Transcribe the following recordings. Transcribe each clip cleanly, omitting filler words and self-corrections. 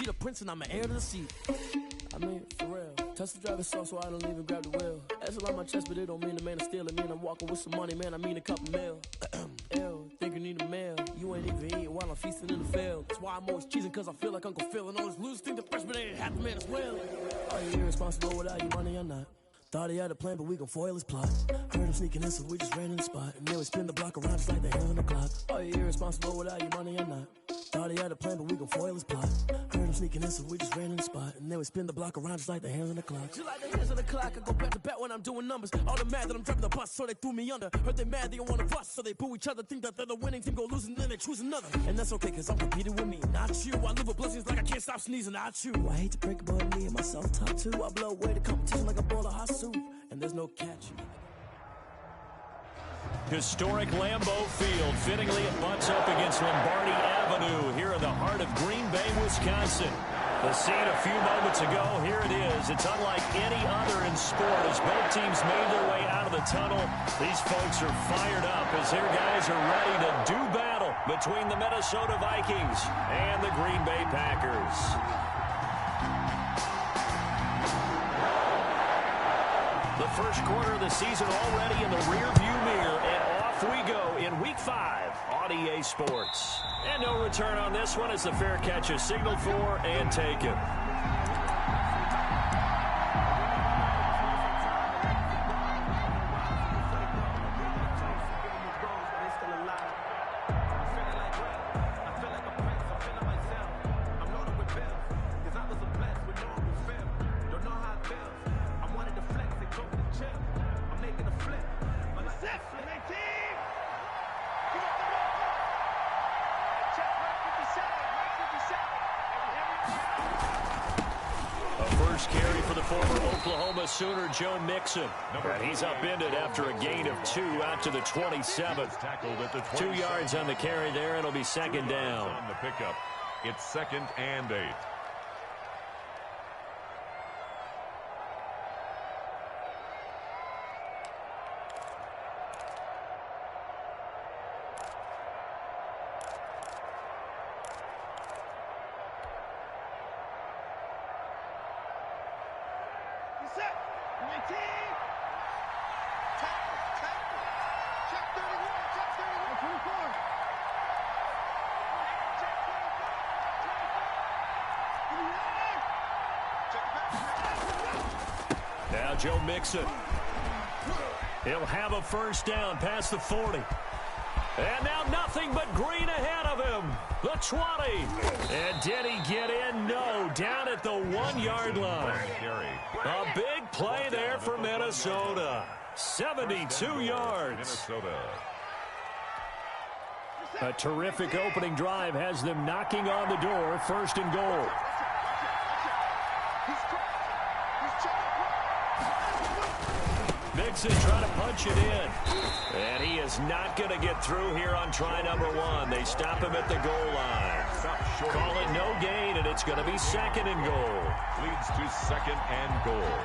Peter Prince and I'm an heir to the seat. I mean, for real. Touch the driver's soft so I don't even grab the wheel. That's a lot on my chest, but it don't mean the man to steal. It mean I'm walking with some money, man. I mean a couple mil. Ew, think you need a meal. You ain't even eating while I'm feasting in the field. That's why I'm always cheesing, cause I feel like Uncle Phil. And all this loose think the freshman ain't half the man as well. Are you irresponsible without your money or not? Thought he had a plan, but we gon' foil his plot. Heard him sneaking in, so we just ran in the spot. And then we spin the block around just like the hands on the clock. Are you irresponsible without your money or not? Thought he had a plan, but we gon' foil his plot. Heard him sneaking in, so we just ran in the spot. And then we spin the block around just like the hands on the clock. Just like the hands on the clock, I go back to back when I'm doing numbers. All the mad that I'm driving the bus, so they threw me under. Heard they mad, they don't wanna bust, so they boo each other. Think that they're the winning team, go losing, then they choose another. And that's okay, cause I'm competing with me, not you. I live with blessings like I can't stop sneezing, not you. I hate to break it, but me and my self-talk too. I blow away the competition like a bowl of hot soup. And there's no catch. Historic Lambeau Field. Fittingly, it butts up against Lombardi Avenue here in the heart of Green Bay, Wisconsin. The scene a few moments ago, here it is. It's unlike any other in sport. As both teams made their way out of the tunnel, these folks are fired up as their guys are ready to do battle between the Minnesota Vikings and the Green Bay Packers. The first quarter of the season already in the rearview mirror, and off we go in Week 5 on EA Sports. And no return on this one as the fair catch is signaled for and taken. Carry for the former Oklahoma Sooner, Joe Mixon. And he's upended after a gain of 2 out to the 27. 2 yards on the carry there, and it'll be second down. On the pickup, it's 2nd and 8. Now Joe Mixon. He'll have a first down past the 40. And now nothing but green ahead of him. The 20. And did he get in? No. Down at the 1-yard line. A big play there for Minnesota. 72 yards. A terrific opening drive has them knocking on the door. 1st and goal. Mixon trying to punch it in. And he is not going to get through here on try number 1. They stop him at the goal line. Call it no gain, and it's going to be 2nd and goal. Leads to 2nd and goal.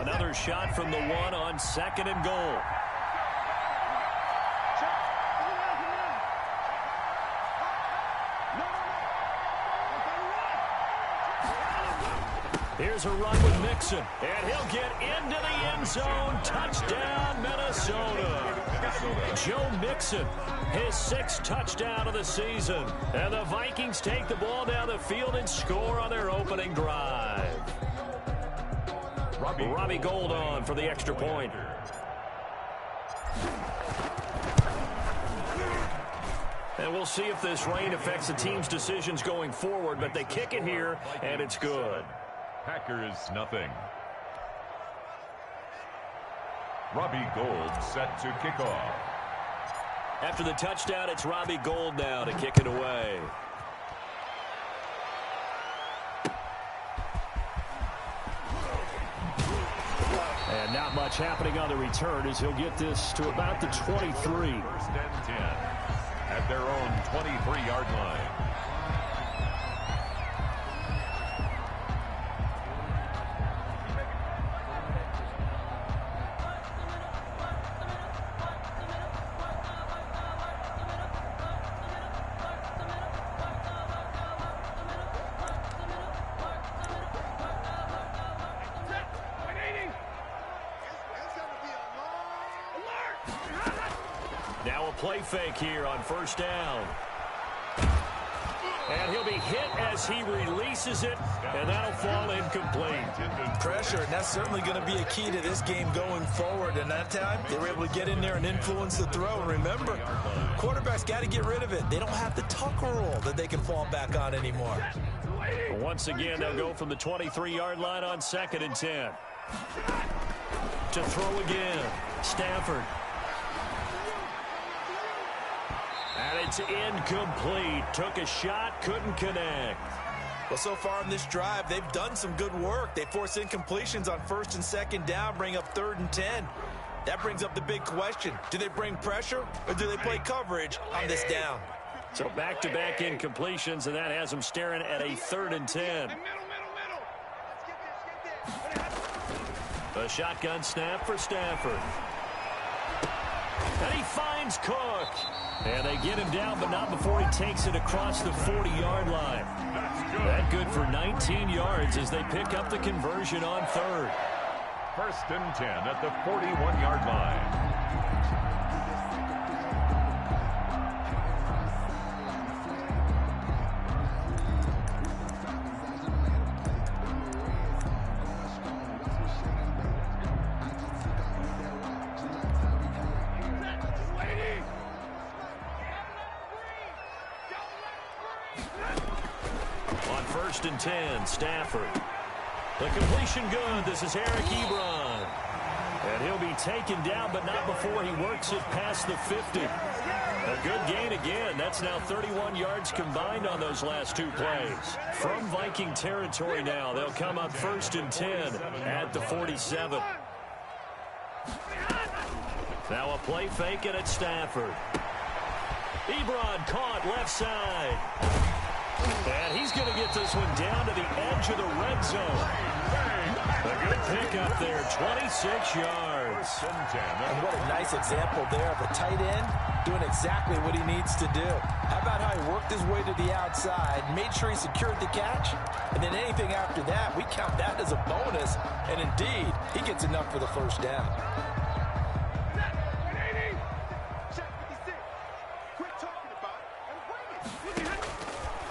Another shot from the 1 on 2nd and goal. Here's a run with Mixon, and he'll get into the end zone. Touchdown, Minnesota. Joe Mixon, his 6th touchdown of the season. And the Vikings take the ball down the field and score on their opening drive. Robbie Gould on for the extra point. And we'll see if this rain affects the team's decisions going forward, but they kick it here, and it's good. Packers nothing. Robbie Gould set to kick off. After the touchdown, it's Robbie Gould now to kick it away. And not much happening on the return as he'll get this to about the 23. 1st and 10 at their own 23-yard line. Now a play fake here on first down. And he'll be hit as he releases it, and that'll fall incomplete. Pressure, and that's certainly going to be a key to this game going forward. And that time, they were able to get in there and influence the throw. And remember, quarterbacks got to get rid of it. They don't have the tucker roll that they can fall back on anymore. Once again, they'll go from the 23-yard line on 2nd and 10. To throw again, Stafford. And it's incomplete. Took a shot, couldn't connect. Well, so far in this drive, they've done some good work. They force incompletions on 1st and 2nd down, bring up 3rd and 10. That brings up the big question. Do they bring pressure or do they play coverage on this down? So back-to-back incompletions, and that has them staring at a 3rd and 10. A shotgun snap for Stafford. And he finds Cook. And they get him down, but not before he takes it across the 40-yard line. That good for 19 yards as they pick up the conversion on 3rd. 1st and 10 at the 41-yard line. On 1st and 10, Stafford. The completion good. This is Eric Ebron. And he'll be taken down, but not before he works it past the 50. A good gain again. That's now 31 yards combined on those last 2 plays. From Viking territory now, they'll come up 1st and 10 at the 47. Now a play fake and it's Stafford. Ebron caught left side. And he's going to get this one down to the edge of the red zone. A good pickup there, 26 yards. And what a nice example there of a tight end doing exactly what he needs to do. How about how he worked his way to the outside, made sure he secured the catch, and then anything after that, we count that as a bonus. And indeed, he gets enough for the 1st down.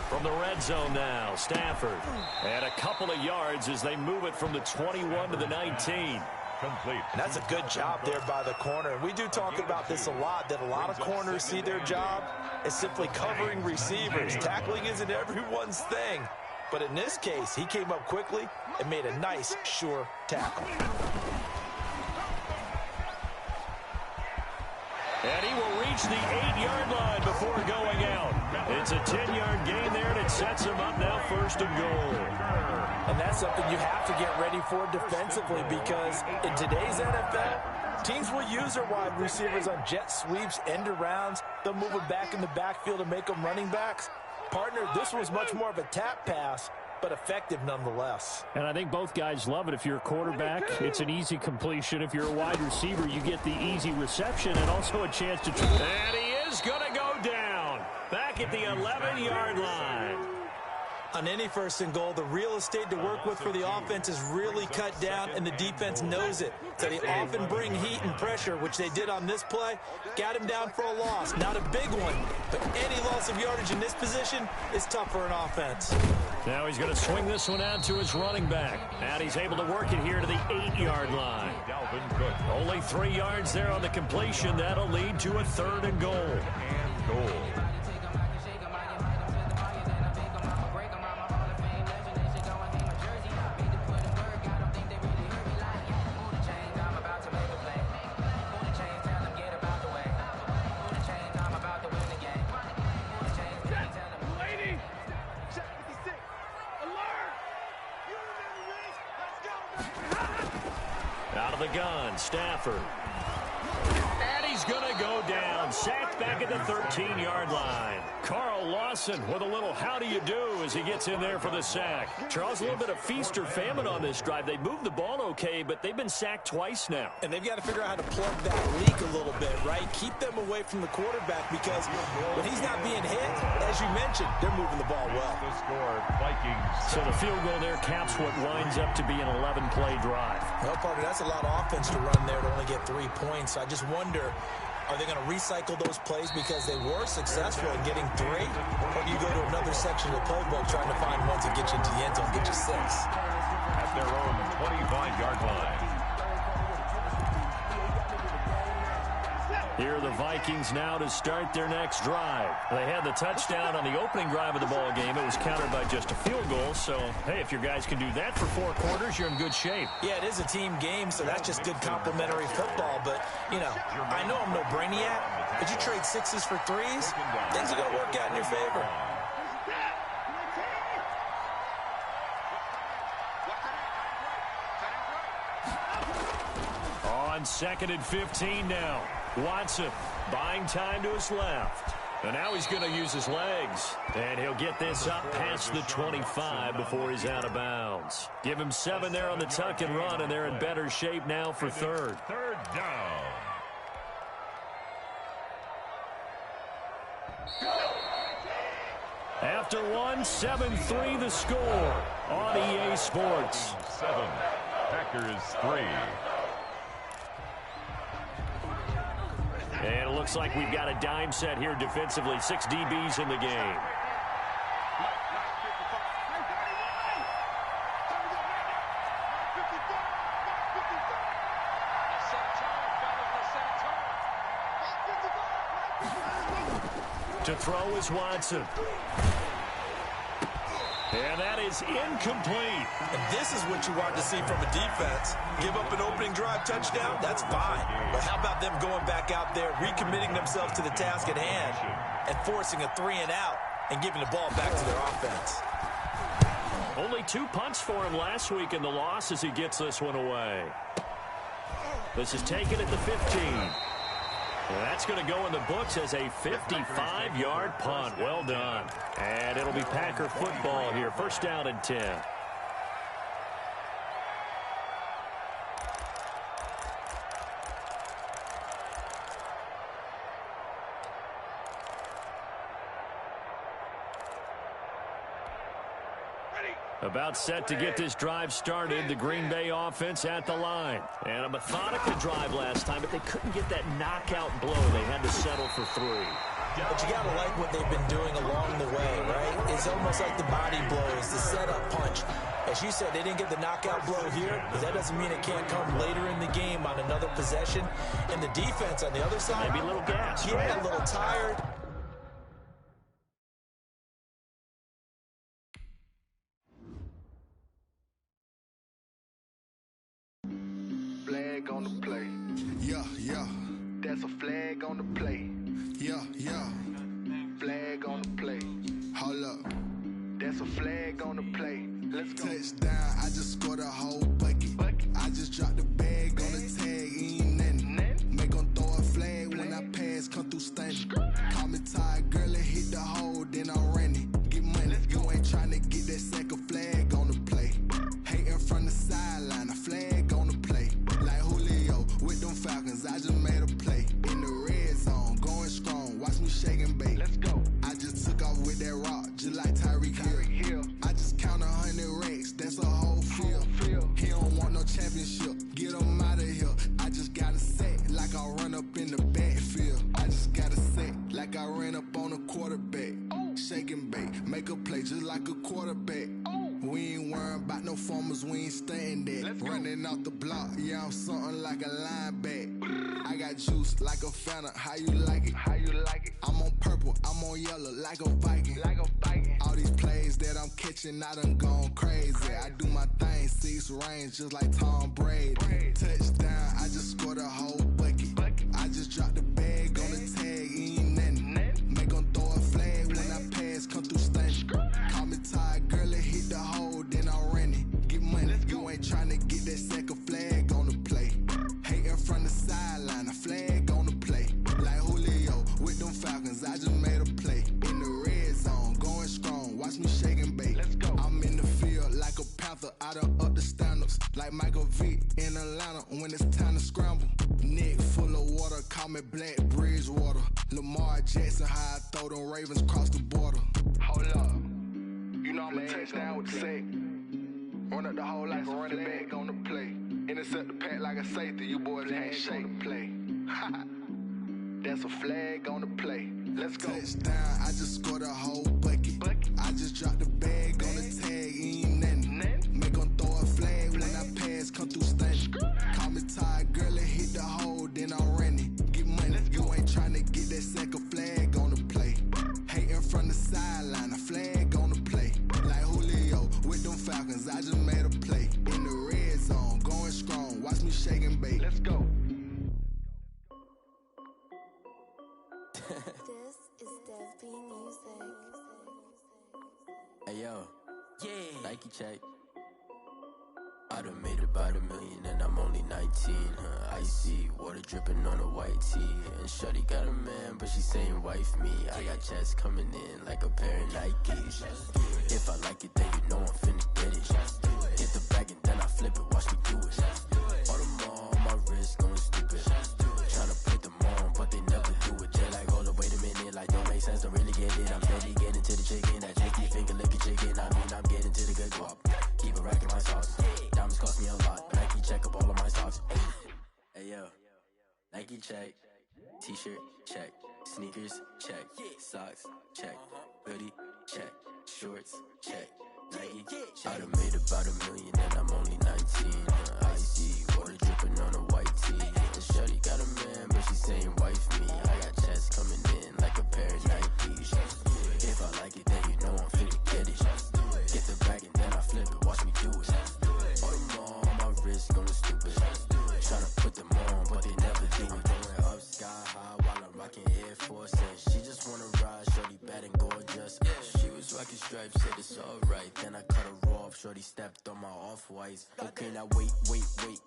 From the red zone now, Stafford. And a couple of yards as they move it from the 21 to the 19. Complete. And that's a good job there by the corner. And we do talk about this a lot, that a lot of corners see their job as simply covering receivers. Tackling isn't everyone's thing. But in this case, he came up quickly and made a nice, sure tackle. And he will reach the 8-yard line before going out. It's a 10-yard gain there, and it sets him up now 1st and goal. And that's something you have to get ready for defensively, because in today's NFL, teams will use their wide receivers on jet sweeps, end arounds. They'll move them back in the backfield and make them running backs. Partner, this was much more of a tap pass, but effective nonetheless. And I think both guys love it. If you're a quarterback, it's an easy completion. If you're a wide receiver, you get the easy reception and also a chance to... And he is going to go down. Back at the 11-yard line. On any 1st and goal, the real estate to work with for the offense is really cut down, and the defense knows it. So they often bring heat and pressure, which they did on this play. Got him down for a loss. Not a big one, but any loss of yardage in this position is tough for an offense. Now he's going to swing this one out to his running back. And he's able to work it here to the 8-yard line. Only 3 yards there on the completion. That'll lead to a 3rd and goal. And goal. Out of the gun, Stafford. And he's going to go down. Sacked back at the 13-yard line. Carl Lawson with a little how do you do as he gets in there for the sack. Charles, a little bit of feast or famine on this drive. They moved the ball okay, but they've been sacked twice now. And they've got to figure out how to plug that leak a little bit, right? Keep them away from the quarterback, because when he's not being hit, as you mentioned, they're moving the ball well. The score, Vikings. So the field goal there caps what winds up to be an 11-play drive. Well, partner, that's a lot of offense to run there to only get 3 points. I just wonder Are they going to recycle those plays because they were successful in getting 3? Or do you go to another section of the playbook trying to find ones that get you into the end zone, get you 6? At their own 25-yard line. Here are the Vikings now to start their next drive. They had the touchdown on the opening drive of the ball game. It was countered by just a field goal. So, hey, if your guys can do that for 4 quarters, you're in good shape. Yeah, it is a team game, so that's just good complimentary football. But, you know, I know I'm no brainiac, but you trade 6s for 3s, things are going to work out in your favor. On 2nd and 15 now. Watson buying time to his left. And now he's going to use his legs. And he'll get this up past the 25 before he's out of bounds. Give him 7 there on the tuck and run, and they're in better shape now for 3rd. 3rd down. After 1, 7-3 the score on EA Sports. 7. Packers 3. And it looks like we've got a dime set here defensively. 6 DBs in the game. To throw is Watson. And that is incomplete. And this is what you want to see from a defense. Give up an opening drive touchdown, that's fine. But how about them going back out there, recommitting themselves to the task at hand, and forcing a 3 and out and giving the ball back to their offense? Only 2 punts for him last week in the loss as he gets this one away. This is taken at the 15. And that's going to go in the books as a 55-yard punt. Well done. And it'll be Packer football here. 1st down and 10. About set to get this drive started. The Green Bay offense at the line. And a methodical drive last time, but they couldn't get that knockout blow. They had to settle for 3. But you got to like what they've been doing along the way, right? It's almost like the body blows, the setup punch. As you said, they didn't get the knockout blow here, but that doesn't mean it can't come later in the game on another possession. And the defense on the other side, maybe a little gas, yeah, right? A little tired. Flag on the play. Yeah, yeah. That's a flag on the play. Yeah, yeah. Flag on the play. Hold up. That's a flag on the play. Let's go. Touchdown. I just scored a whole bucket. I just dropped the bag on the tag. Ain't nothing. Make them throw a flag when I pass. Come through stunning. Call me tired, girl, and hit the hole. Then I'm running. Get money. You ain't trying to get that second flag on the play. Hating from the sideline. A flag on the play. Like Julio with them Falcons. I just made a play. In the red zone. Going strong. Watch me shake and bake. Let's go. I just took off with that rock. Just like Tyreek Hill. I just count 100 racks. That's a whole field. He don't want no championship. Get him out of here. I just got to set like I run up in the backfield. I just got to set like I ran up on a quarterback. Shake and bake. Make a play just like a quarterback. We ain't worrying about no formers, we ain't staying there. Running off the block, yeah, I'm something like a linebacker. I got juice like a Fanta, how you like it? How you like it? I'm on purple, I'm on yellow, like a Viking. Like a Viking. All these plays that I'm catching, I done gone crazy. I do my thing, 6 range, just like Tom Brady. Touchdown, I just scored a whole bucket. I just dropped the bag on the tag, ain't nothing. Make them throw a flag when I pass, come through stunning. Call me tired, girl, and hit the hole, then I'm running. Get money, you ain't trying to get that second flag on the play. Hating from the sideline, a flag on the play. Like Julio with them Falcons, I just made a play. In the red zone, going strong, watch me shake and bake. Let's go. I'm in the field like a Panther, I done up the standards. Like Michael Vick in Atlanta when it's time to scramble. Neck full of water, call me Black Bridgewater. Lamar Jackson, how I throw them Ravens cross the border. Hold up. You know I'm a touchdown with the sack. Run up the hole like a running back on the play. Intercept the pack like a safety. You boys ain't shake the play. That's a flag on the play. Let's go. Touchdown, I just scored a whole bucket. I just dropped the bag on the tag, ain't nothing. Make 'em throw a flag when I pass, come through stunning. Call me tired, girl, and hit the hole, then I'm running. Get money, you ain't trying to get that second flag on the play. Hating from the sideline, a flag on the play. Like Julio with them Falcons, I just made a play. In the red zone, going strong, watch me shake and bake. Let's go. This is Dev B Music. Hey yo, yeah, Nike check. I done made about $1 million and I'm only 19, icy, water dripping on a white tee. And shorty got a man, but she saying wife me. I got checks coming in like a pair of Nikes. If I like it, then you know I'm finna get it. Get the bag and then I flip it, watch me do it. All them all on my wrist, going stupid. Tryna put them on, but they never do it. They're like, hold up, wait a minute, like don't make sense, don't really get it. I'm steady getting to the chicken, that tricky finger licking chicken. I mean, I'm getting to the good guap. Keep it racking my sauce. Diamonds cost me a lot, but Nike check up all of my stocks. Hey yo, Nike check. T-shirt check. Sneakers check. Socks check. Hoodie check. Shorts check. Nike I done made about $1 million and I'm only 19. Icy, water dripping on a white tee. And shorty got a man, but she saying wife me. I got checks coming in like a pair of Nikes. If I like it, then you know I'm finna get it. Get the bag and then I flip it, watch me do it. All them all on my wrist going stupid. Tryna put them on, but they never do it. Going up sky high while I'm rocking Air Force. And she just wanna ride, shorty bad and gorgeous. She was rocking stripes, said it's alright. Then I cut her off, shorty stepped on my off-whites. Okay, now wait.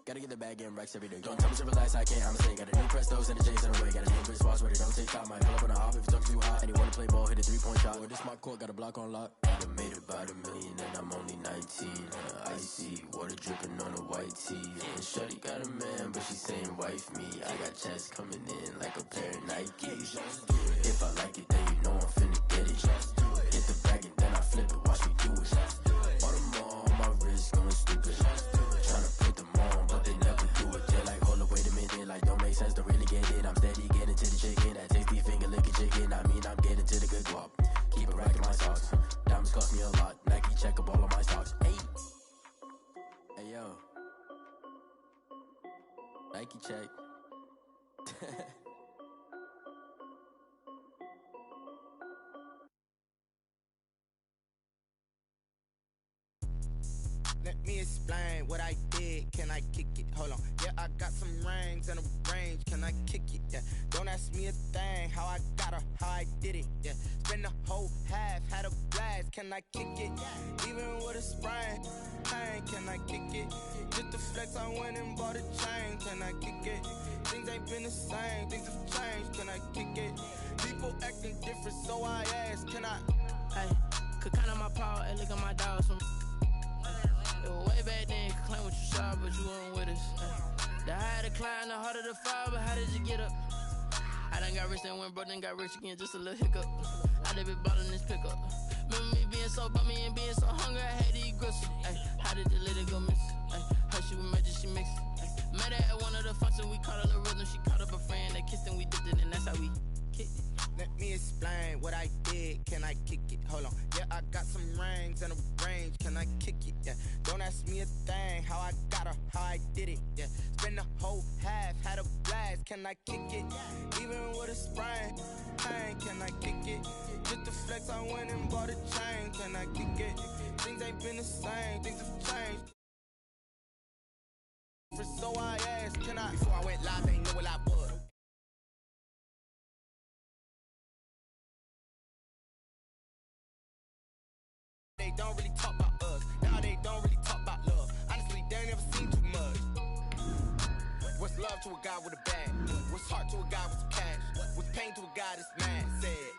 Gotta get the bag and racks every day. Don't tell me to relax, I can't, I'ma say. Got a new Prestos and a J's in the way. Got a new Chris Foss where they don't take time. Might pull up on a hop if it's too hot. And he wanna play ball, hit a 3-point shot. Or this my court, got a block on lock. I done made about $1 million and I'm only 19. Icy, water dripping on a white tee. And shorty got a man, but she saying wife me. I got checks coming in like a pair of Nikes. If I like it, then you know I'm finna get it. Get the bag and then I flip it, watch me do it. All them all on my wrist going stupid. Tryna put them on, but they never do it. They're like, hold up, wait a minute, like don't make sense, don't really get it. I'm steady getting to the chicken, that tasty finger licking chicken. I mean, I'm getting to the good guap. Keep it racking my sauce. Diamonds cost me a lot. Nike check up all of my stocks. Hey yo, Nike check. Let me explain what I did. Can I kick it? Hold on. Yeah, I got some rings and a range. Can I kick it? Yeah. Don't ask me a thing. How I got her, how I did it. Yeah. Spend the whole half, had a blast. Can I kick it? Even with a sprain. Pain, can I kick it? Just the flex, I went and bought a chain. Can I kick it? Things ain't been the same. Things have changed. Can I kick it? People acting different, so I ask. Can I? Hey, could count on my power and look at my dogs from. It was way back then, could claim what you saw, but you weren't with us. The higher the climb, the harder the fall, but how did you get up? I done got rich, then went broke, then got rich again, just a little hiccup. I done been ballin' this pickup. Remember me being so bummy and being so hungry, I had to eat gristle. Ay, how did the lady go miss? Her she was magic, she mixed. Met her at one of the functions, we caught a little rhythm, she caught up a friend, they kissed and we dipped it, and that's how we kicked it. Let me explain what I did. Can I kick it? Hold on. Yeah, I got some rings and a range. Can I kick it? Yeah. Don't ask me a thing. How I got her, how I did it. Yeah. Spend the whole half, had a blast. Can I kick it? Even with a sprain. Pain, can I kick it? Just the flex, I went and bought a chain. Can I kick it? Things ain't been the same. Things have changed. So I asked, can I? Before I went live, ain't know what I was. They don't really talk about us. Now they don't really talk about love. Honestly, they ain't never seen too much. What's love to a guy with a bag? What's heart to a guy with some cash? What's pain to a guy that's mad? Said.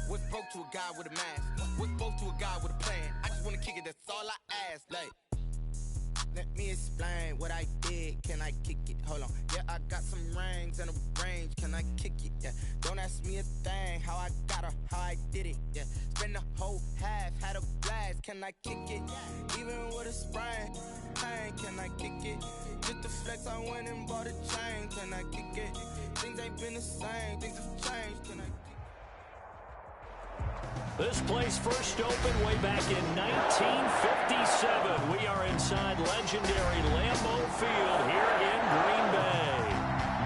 What's broke to a guy with a mask? What's broke to a guy with a plan? I just wanna kick it, that's all I ask. Like, let me explain what I did. Can I kick it? Hold on. Yeah, I got some rings and a range. Can I kick it? Yeah. Don't ask me a thing. How I got her, how I did it. Yeah. Spend the whole half, had a blast. Can I kick it? Even with a sprain. Pain, can I kick it? Just the flex, I went and bought a chain. Can I kick it? Things ain't been the same. Things have changed. Can I kick it? This place first opened way back in 1957. We are inside legendary Lambeau Field here in Green Bay.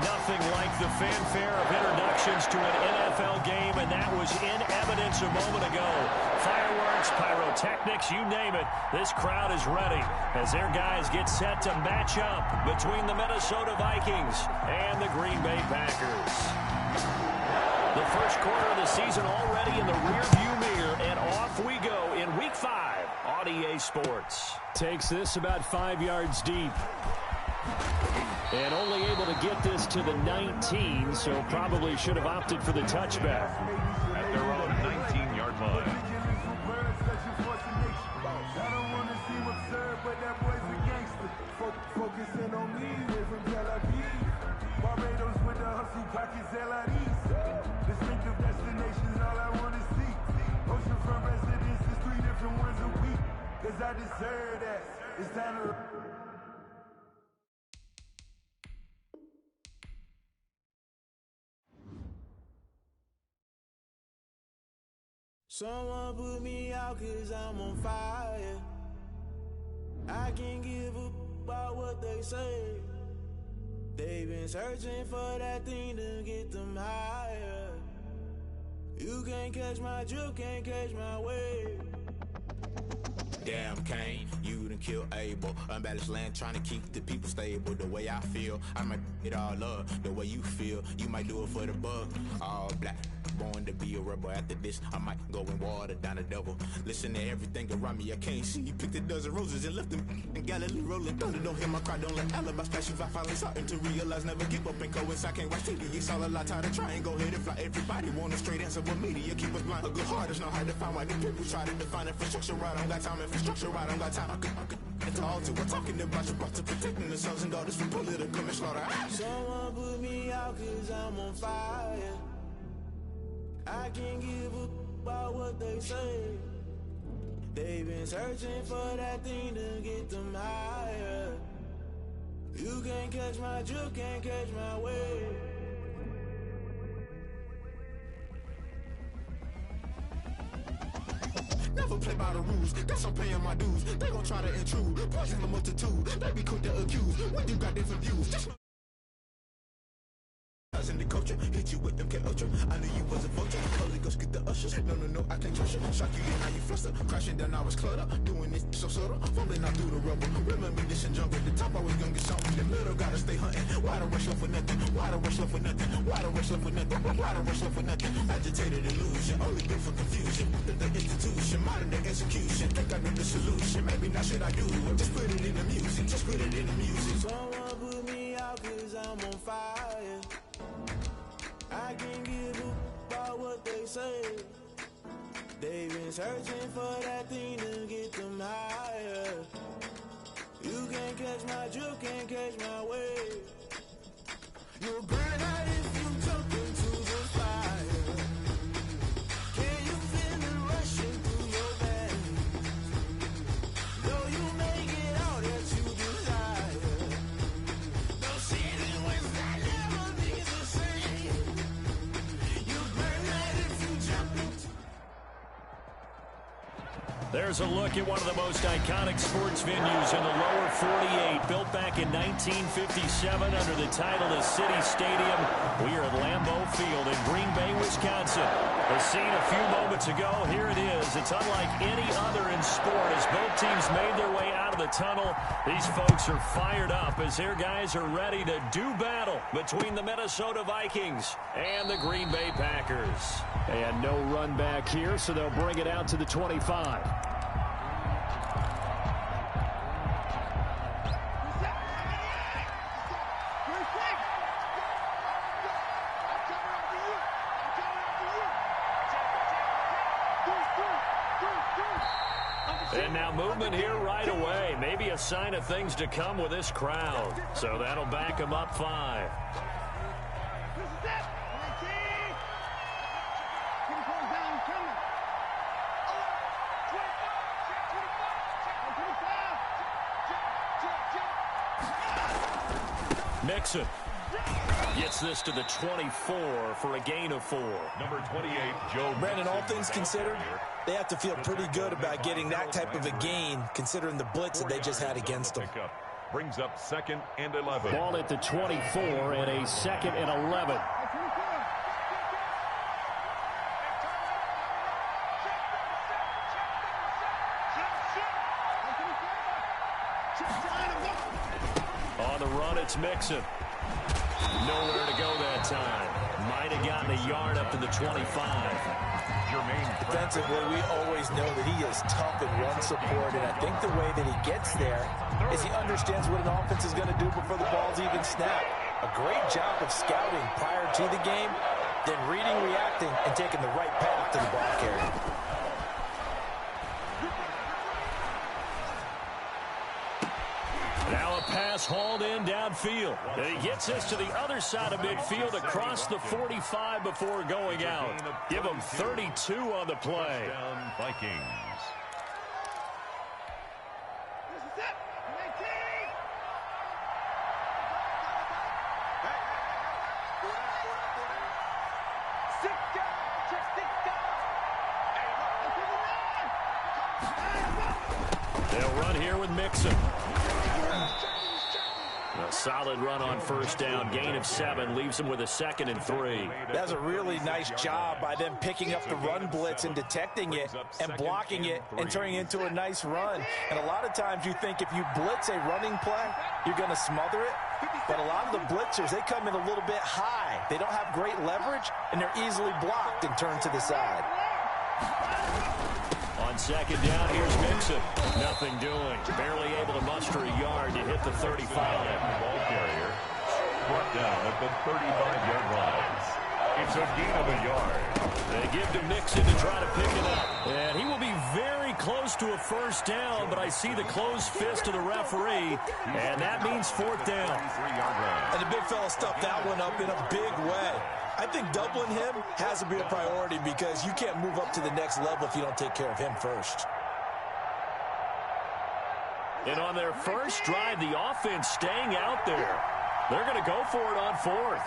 Nothing like the fanfare of introductions to an NFL game, and that was in evidence a moment ago. Fireworks, pyrotechnics, you name it. This crowd is ready as their guys get set to match up between the Minnesota Vikings and the Green Bay Packers. The first quarter of the season already in the rearview mirror, and off we go in Week 5 on EA Sports. Takes this about 5 yards deep. And only able to get this to the 19, so probably should have opted for the touchback. At their own 19-yard line. Focusing on me, way from Tel Aviv. Barbados with the hustle pockets, distinctive destinations, all I want to see. Oceanfront residences, 3 different ones a week. Cause I deserve that. It's time to... Someone put me out cause I'm on fire. I can't give up about what they say. They've been searching for that thing to get them higher. You can't catch my drift, can't catch my wave. Damn Kane, you done killed Abel. Unbalanced land trying to keep the people stable. The way I feel, I might it all up. The way you feel, you might do it for the buck. All black, born to be a rebel. After this, I might go and water down the devil. Listen to everything around me, I can't see. You picked a dozen roses and left them in Galilee rolling thunder. Don't hear my cry, don't let alibis flash. If I finally starting to realize, never give up and coincide. Can't watch TV, it's all a lot. Tired of trying, go ahead and fly. Everybody want a straight answer, but media keep us blind. A good heart is not hard to find. Why the people try to define infrastructure right? I don't got time, infrastructure right, I don't got time. I could talk to. We're talking about you, about to protecting the sons and daughters from political and slaughter. Someone put me out cause I'm on fire. I can't give up about what they say. They've been searching for that thing to get them higher. You can't catch my drift, can't catch my wave. Never play by the rules, guess I'm paying my dues. They gon' try to intrude, poison the multitude. They be quick to accuse, when you got different views. Just in the culture, hit you with them K-Ultra. I knew you was a vulture. Holy Ghost get the ushers. No, I can't trust you. Shock you in, now you fluster. Crashing down, I was cluttered. Doing this so subtle. Fumbling out through the rubble. Remember this and jump at the top. I was gonna get something. In the middle, gotta stay hunting. Why the rush left for nothing? Why the rush left for nothing? Why the rush left for nothing? Why the rush left for nothing? Agitated illusion, only good for confusion. The institution, modern day execution. Think I know the solution. Maybe not should I do it? Just put it in the music. Just put it in the music. Someone put me out cause I'm on fire. I can't give up about what they say. They've been searching for that thing to get them higher. You can't catch my drift, can't catch my wave. You'll burn out if you jump into the fire. Can you feel it rushing through your veins? Though you may get all that you desire, no ceiling when that never be the same. You burn out if you jump into. There's a look at one of the most iconic sports venues in the lower 48, built back in 1957 under the title of City Stadium. We are at Lambeau Field in Green Bay, Wisconsin. The scene a few moments ago, here it is. It's unlike any other in sport as both teams made their way out of the tunnel. These folks are fired up as their guys are ready to do battle between the Minnesota Vikings and the Green Bay Packers. And no run back here, so they'll bring it out to the 25. And now movement here right away. Maybe a sign of things to come with this crowd. So that'll back them up 5. Mixon gets this to the 24 for a gain of 4. Number 28, Joe. Brandon, all things considered, they have to feel pretty good about getting that type of a gain, considering the blitz that they just had against them. Brings up 2nd and 11. Ball at the 24 and a 2nd and 11. On the run, it's Mixon. Nowhere to go that time. Might have gotten a yard up to the 25. Defensively, we always know that he is tough in run support, and I think the way that he gets there is he understands what an offense is going to do before the ball's even snapped. A great job of scouting prior to the game, then reading, reacting, and taking the right path to the ball carrier. Now a pass hauled in downfield. And he gets this to the other side of midfield across the 45 before going out. Give him 32 on the play. Touchdown, Vikings. They'll run here with Mixon. A solid run on first down. Gain of 7 leaves him with a 2nd and 3. That's a really nice job by them picking up the run blitz and detecting it and blocking it and turning it into a nice run. And a lot of times you think if you blitz a running play, you're going to smother it. But a lot of the blitzers, they come in a little bit high. They don't have great leverage, and they're easily blocked and turned to the side. On second down, here's Mixon. Nothing doing. Barely able to muster a yard to hit the 35. Ball carrier brought down at the 35-yard line. It's a gain of a yard. They give to Mixon to try to pick it up. And he will be very close to a first down, but I see the closed fist of the referee, and that means 4th down. And the big fella stuffed that one up in a big way. I think doubling him has to be a priority because you can't move up to the next level if you don't take care of him first. And on their first drive, the offense staying out there. They're going to go for it on 4th.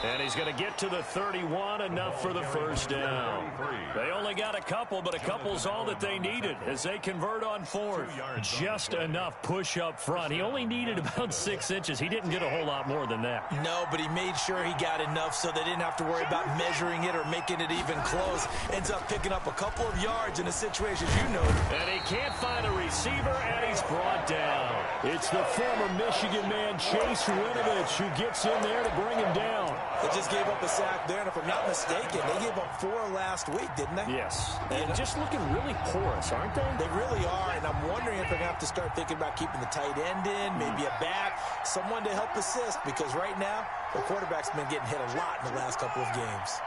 And he's going to get to the 31, enough for the first down. They only got a couple, but a couple's all that they needed as they convert on 4th. Just enough push up front. He only needed about 6 inches. He didn't get a whole lot more than that. No, but he made sure he got enough so they didn't have to worry about measuring it or making it even close. Ends up picking up a couple of yards in a situation, as you know. And he can't find a receiver, and he's brought down. It's the former Michigan man, Chase Winovich, who gets in there to bring him down. They just gave up a sack there, and if I'm not mistaken, they gave up 4 last week, didn't they? Yes. And just looking really porous, aren't they? They really are, and I'm wondering if they're going to have to start thinking about keeping the tight end in, maybe a back, someone to help assist, because right now, the quarterback's been getting hit a lot in the last couple of games.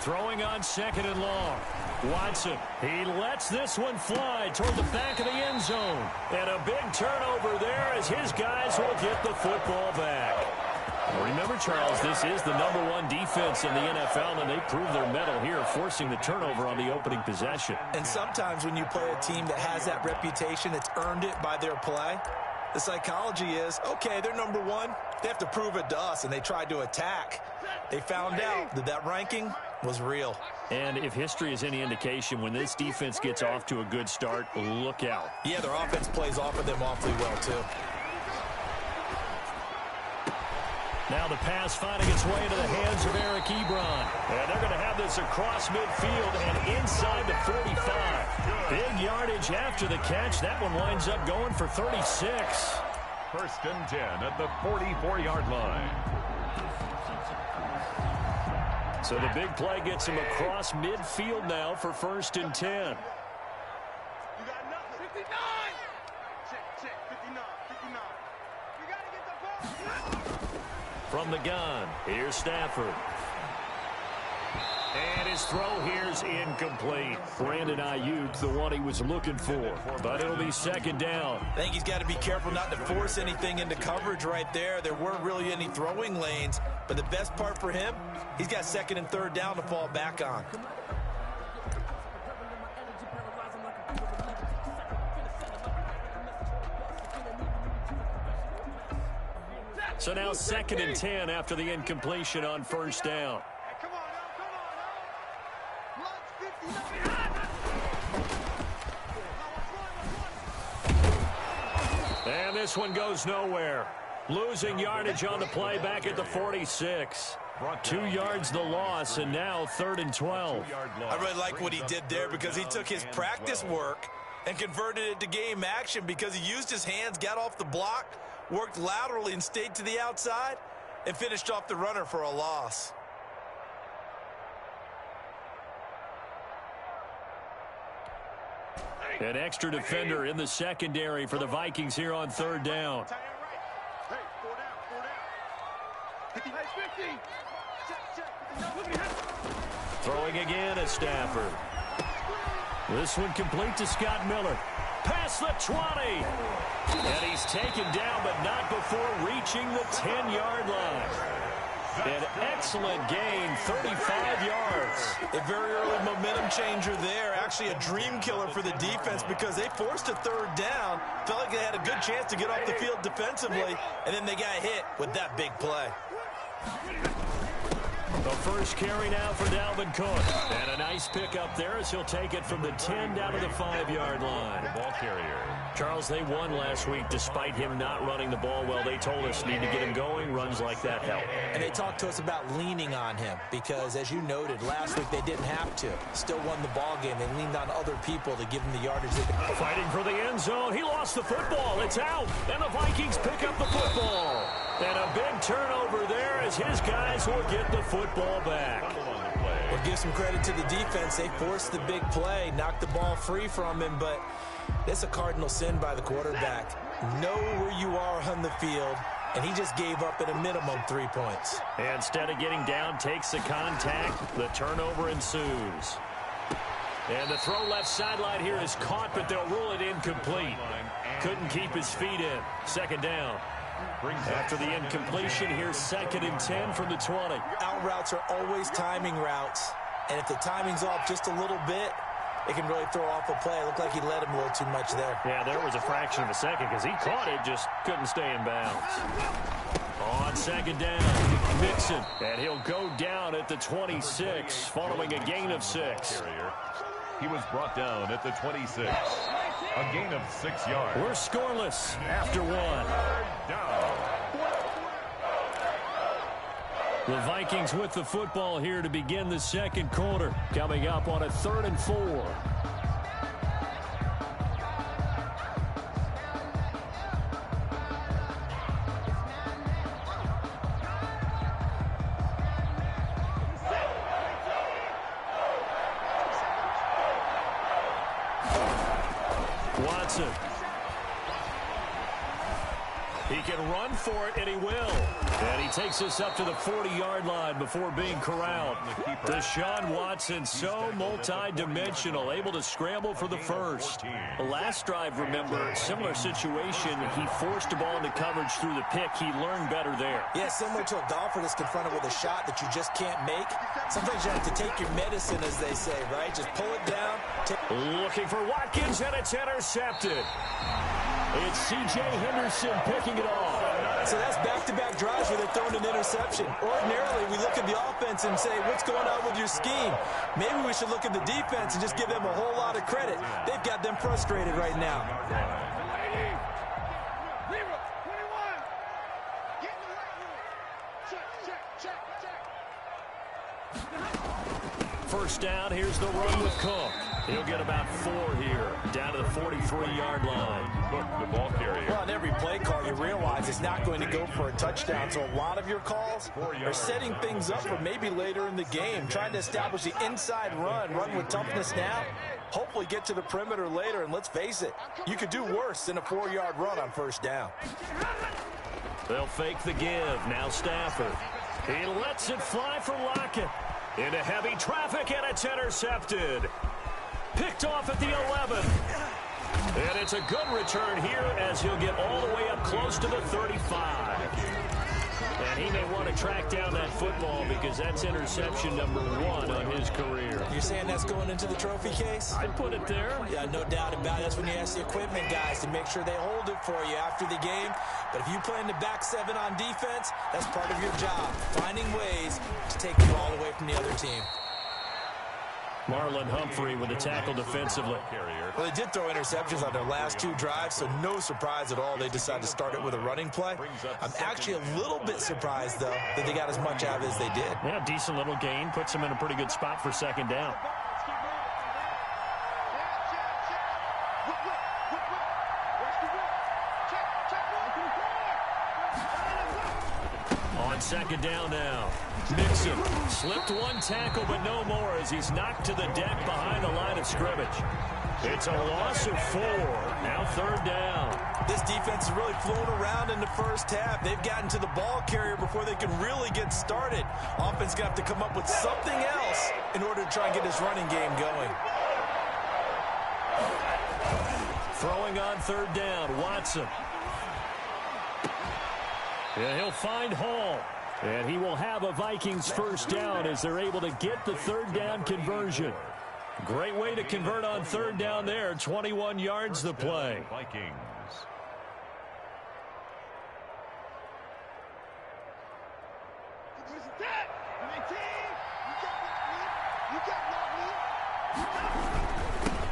Throwing on 2nd and long. Watson, he lets this one fly toward the back of the end zone. And a big turnover there as his guys will get the football back. Remember, Charles, this is the #1 defense in the NFL, and they prove their mettle here, forcing the turnover on the opening possession. And sometimes when you play a team that has that reputation, that's earned it by their play, the psychology is, okay, they're #1. They have to prove it to us, and they tried to attack. They found out that that ranking was real. And if history is any indication, when this defense gets off to a good start, look out. Yeah, their offense plays off of them awfully well, too. Now the pass finding its way into the hands of Eric Ebron. And they're going to have this across midfield and inside the 45. Big yardage after the catch. That one winds up going for 36. 1st and 10 at the 44-yard line. So the big play gets him across midfield now for 1st and 10. You got nothing. 59. Check. 59. You got to get the ball. From the gun, here's Stafford. And his throw here's incomplete. Brandon Ayuk, the one he was looking for. But it'll be second down. I think he's got to be careful not to force anything into coverage right there. There weren't really any throwing lanes. But the best part for him, he's got second and third down to fall back on. So now second and 10 after the incompletion on first down. And this one goes nowhere. Losing yardage on the play back at the 46. 2 yards the loss, and now 3rd and 12. I really like what he did there because he took his practice work and converted it to game action because he used his hands, got off the block, worked laterally and stayed to the outside, and finished off the runner for a loss. An extra defender in the secondary for the Vikings here on third down. Throwing again at Stafford. This one complete to Scott Miller. Past the 20. And he's taken down, but not before reaching the 10-yard line. An excellent gain, 35 yards. A very early momentum changer there. Actually a dream killer for the defense because they forced a third down. Felt like they had a good chance to get off the field defensively, and then they got hit with that big play. The first carry now for Dalvin Cook. And a nice pickup there as he'll take it from the 10 down to the 5-yard line. The ball carrier. Charles, they won last week despite him not running the ball well. They told us need to get him going. Runs like that help. And they talked to us about leaning on him because, as you noted, last week they didn't have to. Still won the ball game. They leaned on other people to give him the yardage they could. Fighting for the end zone. He lost the football. It's out. And the Vikings pick up the football. And a big turnover there as his guys will get the football back. Well, give some credit to the defense. They forced the big play, knocked the ball free from him, but that's a cardinal sin by the quarterback. Know where you are on the field, and he just gave up at a minimum 3 points. And instead of getting down, takes the contact. The turnover ensues. And the throw left sideline here is caught, but they'll rule it incomplete. Couldn't keep his feet in. Second down. After the incompletion, here's 2nd and 10 from the 20. Out routes are always timing routes, and if the timing's off just a little bit, it can really throw off a play. It looked like he led him a little too much there. Yeah, there was a fraction of a second because he caught it, just couldn't stay in bounds. On second down, Mixon, and he'll go down at the 26 following a gain of 6. He was brought down at the 26. A gain of 6 yards. We're scoreless after 1. Down. The Vikings with the football here to begin the second quarter. Coming up on a 3rd and 4. Watson. He can run for it, and he will. And he takes us up to the 40-yard line before being corralled. Deshaun Watson, so multi-dimensional, able to scramble for the first. The last drive, remember, similar situation. He forced the ball into coverage through the pick. He learned better there. Yeah, similar to a golfer that's confronted with a shot that you just can't make. Sometimes you have to take your medicine, as they say, right? Just pull it down. Looking for Watkins, and it's intercepted. It's C.J. Henderson picking it off. So that's back-to-back drives where they're throwing an interception. Ordinarily, we look at the offense and say, what's going on with your scheme? Maybe we should look at the defense and just give them a whole lot of credit. They've got them frustrated right now. First down, here's the run with Cook. He'll get about 4 here, down to the 43-yard line. Cook, the ball carrier. Well, on every play call, you realize it's not going to go for a touchdown. So a lot of your calls are setting things up for maybe later in the game, trying to establish the inside run with toughness now, hopefully get to the perimeter later. And let's face it, you could do worse than a 4-yard run on first down. They'll fake the give. Now Stafford. He lets it fly for Lockett. Into heavy traffic, and it's intercepted. Picked off at the 11. And it's a good return here as he'll get all the way up close to the 35. And he may want to track down that football because that's interception number 1 on his career. You're saying that's going into the trophy case? I'd put it there. Yeah, no doubt about it. That's when you ask the equipment guys to make sure they hold it for you after the game. But if you play in the back 7 on defense, that's part of your job, finding ways to take the ball away from the other team. Marlon Humphrey with a tackle defensively. Well, they did throw interceptions on their last 2 drives, so no surprise at all they decided to start it with a running play. I'm actually a little bit surprised, though, that they got as much out of it as they did. Yeah, decent little gain. Puts them in a pretty good spot for second down. On second down now. Mixon slipped 1 tackle, but no more as he's knocked to the deck behind the line of scrimmage. It's a loss of 4. Now third down. This defense is really flown around in the first half. They've gotten to the ball carrier before they can really get started. Offense got to come up with something else in order to try and get this running game going. Throwing on third down, Watson. And he'll find Hall. And he will have a Vikings first down as they're able to get the third down conversion. Great way to convert on third down there. 21 yards the play. Vikings.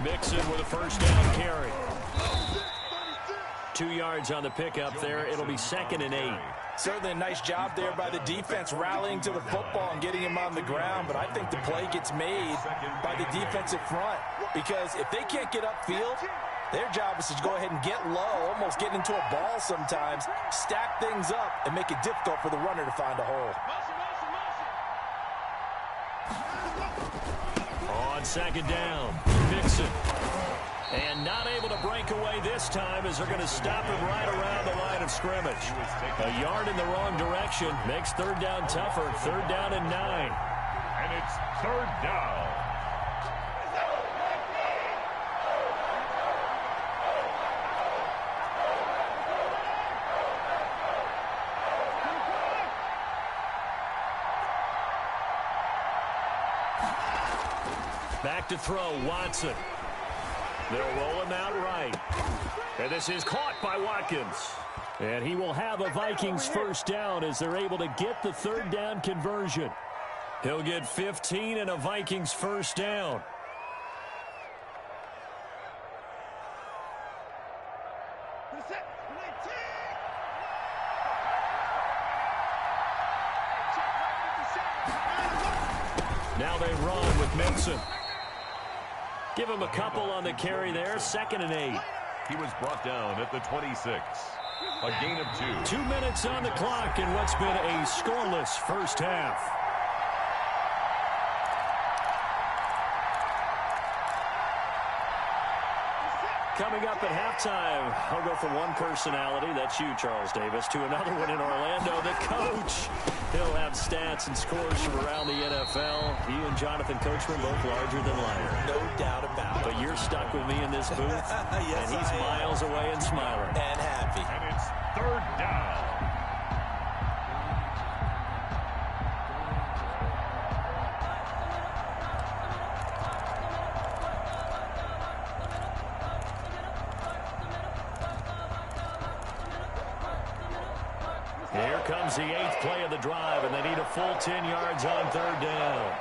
Mixon with a first down carry. 2 yards on the pickup there. It'll be 2nd and 8. Certainly a nice job there by the defense rallying to the football and getting him on the ground, but I think the play gets made by the defensive front because if they can't get upfield, their job is to go ahead and get low, almost get into a ball sometimes, stack things up, and make it difficult for the runner to find a hole. On second down, Mixon. And not able to break away this time as they're going to stop him right around the line of scrimmage. A yard in the wrong direction makes third down tougher. Third down and 9. And it's third down. Back to throw, Watson. They'll roll him out right. And this is caught by Watkins. And he will have a Vikings first down as they're able to get the third down conversion. He'll get 15 and a Vikings first down. Now they run with Mixon. Give him a couple on the carry there. 2nd and 8. He was brought down at the 26. A gain of 2. 2 minutes on the clock in what's been a scoreless first half. Coming up at halftime, I'll go from one personality, that's you, Charles Davis, to another one in Orlando, the coach. He'll have stats and scores from around the NFL. He and Jonathan Coachman both larger than life. No doubt about it. But you're stuck with me in this booth, yes, and he's miles away and smiling. And happy. And it's third down. Here comes the 8th play of the drive, and they need a full 10 yards on third down.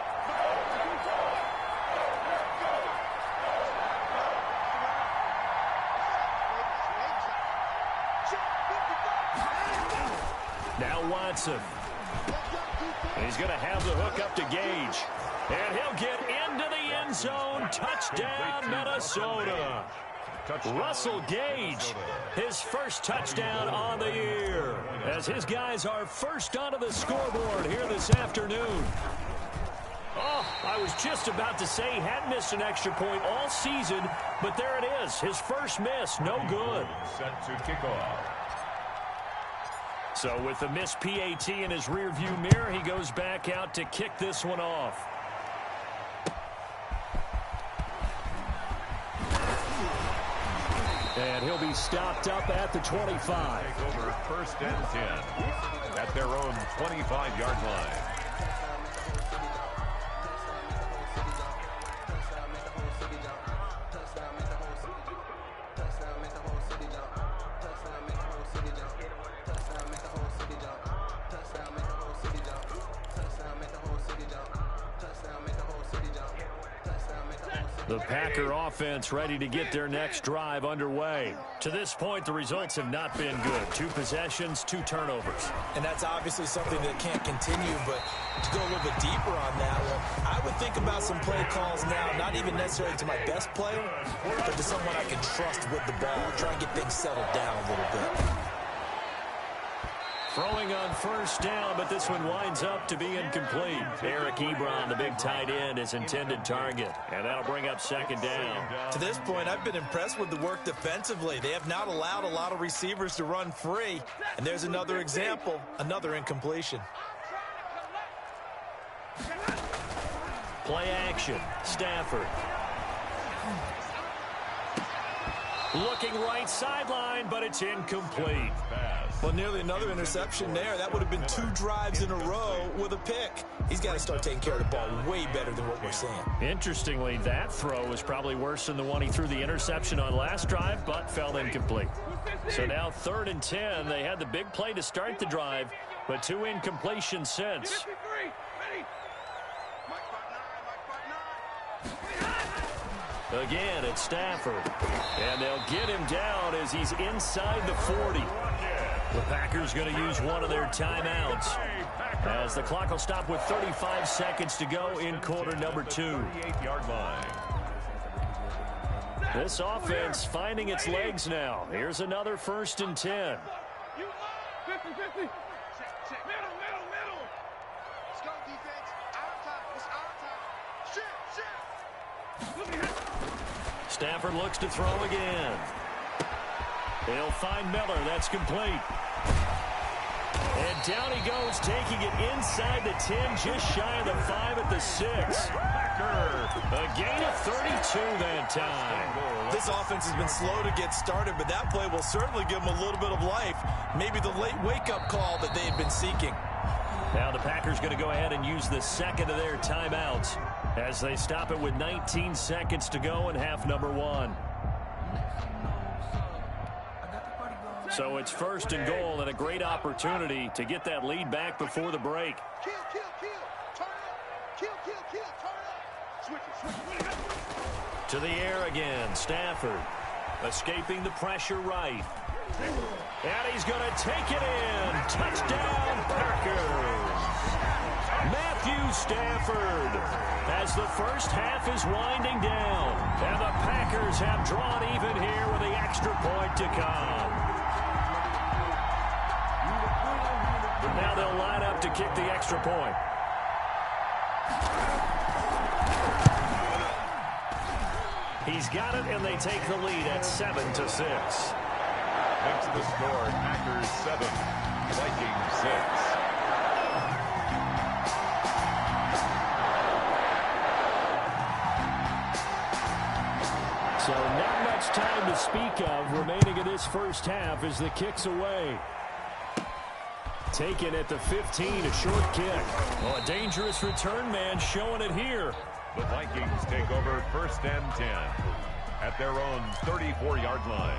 Now Watson. He's going to have the hook up to Gage. And he'll get into the end zone. Touchdown, Minnesota. Russell Gage, his first touchdown on the year, as his guys are first onto the scoreboard here this afternoon. Oh, I was just about to say he hadn't missed an extra point all season, but there it is, his first miss, no good. Set to kick off. So with the missed PAT in his rearview mirror, he goes back out to kick this one off. And he'll be stopped up at the 25. Take over first and 10 at their own 25-yard line. The Packer offense ready to get their next drive underway. To this point, the results have not been good. 2 possessions, 2 turnovers. And that's obviously something that can't continue, but to go a little bit deeper on that one, I would think about some play calls now, not even necessarily to my best player, but to someone I can trust with the ball, try and get things settled down a little bit. Throwing on first down, but this one winds up to be incomplete. Eric Ebron, the big tight end, is intended target, and that'll bring up second down. To this point, I've been impressed with the work defensively. They have not allowed a lot of receivers to run free, and there's another example, another incompletion. Play action, Stafford. Looking right sideline, but it's incomplete. Well, nearly another interception there. That would have been 2 drives in a row with a pick. He's got to start taking care of the ball way better than what we're seeing. Interestingly, that throw was probably worse than the one he threw the interception on last drive, but fell incomplete. So now 3rd and 10. They had the big play to start the drive, but 2 incompletions since. Again, it's Stafford. And they'll get him down as he's inside the 40. The Packers going to use one of their timeouts as the clock will stop with 35 seconds to go in quarter number 2. 38-yard line. This offense finding its legs now. Here's another 1st and 10. 50-50. Middle. Let's go, defense. Our time. It's our time. Shift. Stafford looks to throw again. He'll find Miller. That's complete. And down he goes, taking it inside the 10, just shy of the 5 at the 6. A gain of 32 that time. This offense has been slow to get started, but that play will certainly give them a little bit of life. Maybe the late wake-up call that they had been seeking. Now the Packers going to go ahead and use the second of their timeouts as they stop it with 19 seconds to go in half number 1. So it's 1st and goal and a great opportunity to get that lead back before the break. Kill. Turn up. Kill. Turn up. Switch. To the air again, Stafford escaping the pressure right. And he's going to take it in. Touchdown, Packers. Matthew Stafford as the first half is winding down. And the Packers have drawn even here with the extra point to come. Now they'll line up to kick the extra point. He's got it, and they take the lead at 7-6. Makes the score Packers 7, Vikings 6. So not much time to speak of remaining in this first half as the kick's away. Taken at the 15, a short kick. Oh, a dangerous return man showing it here. The Vikings take over 1st and 10 at their own 34-yard line.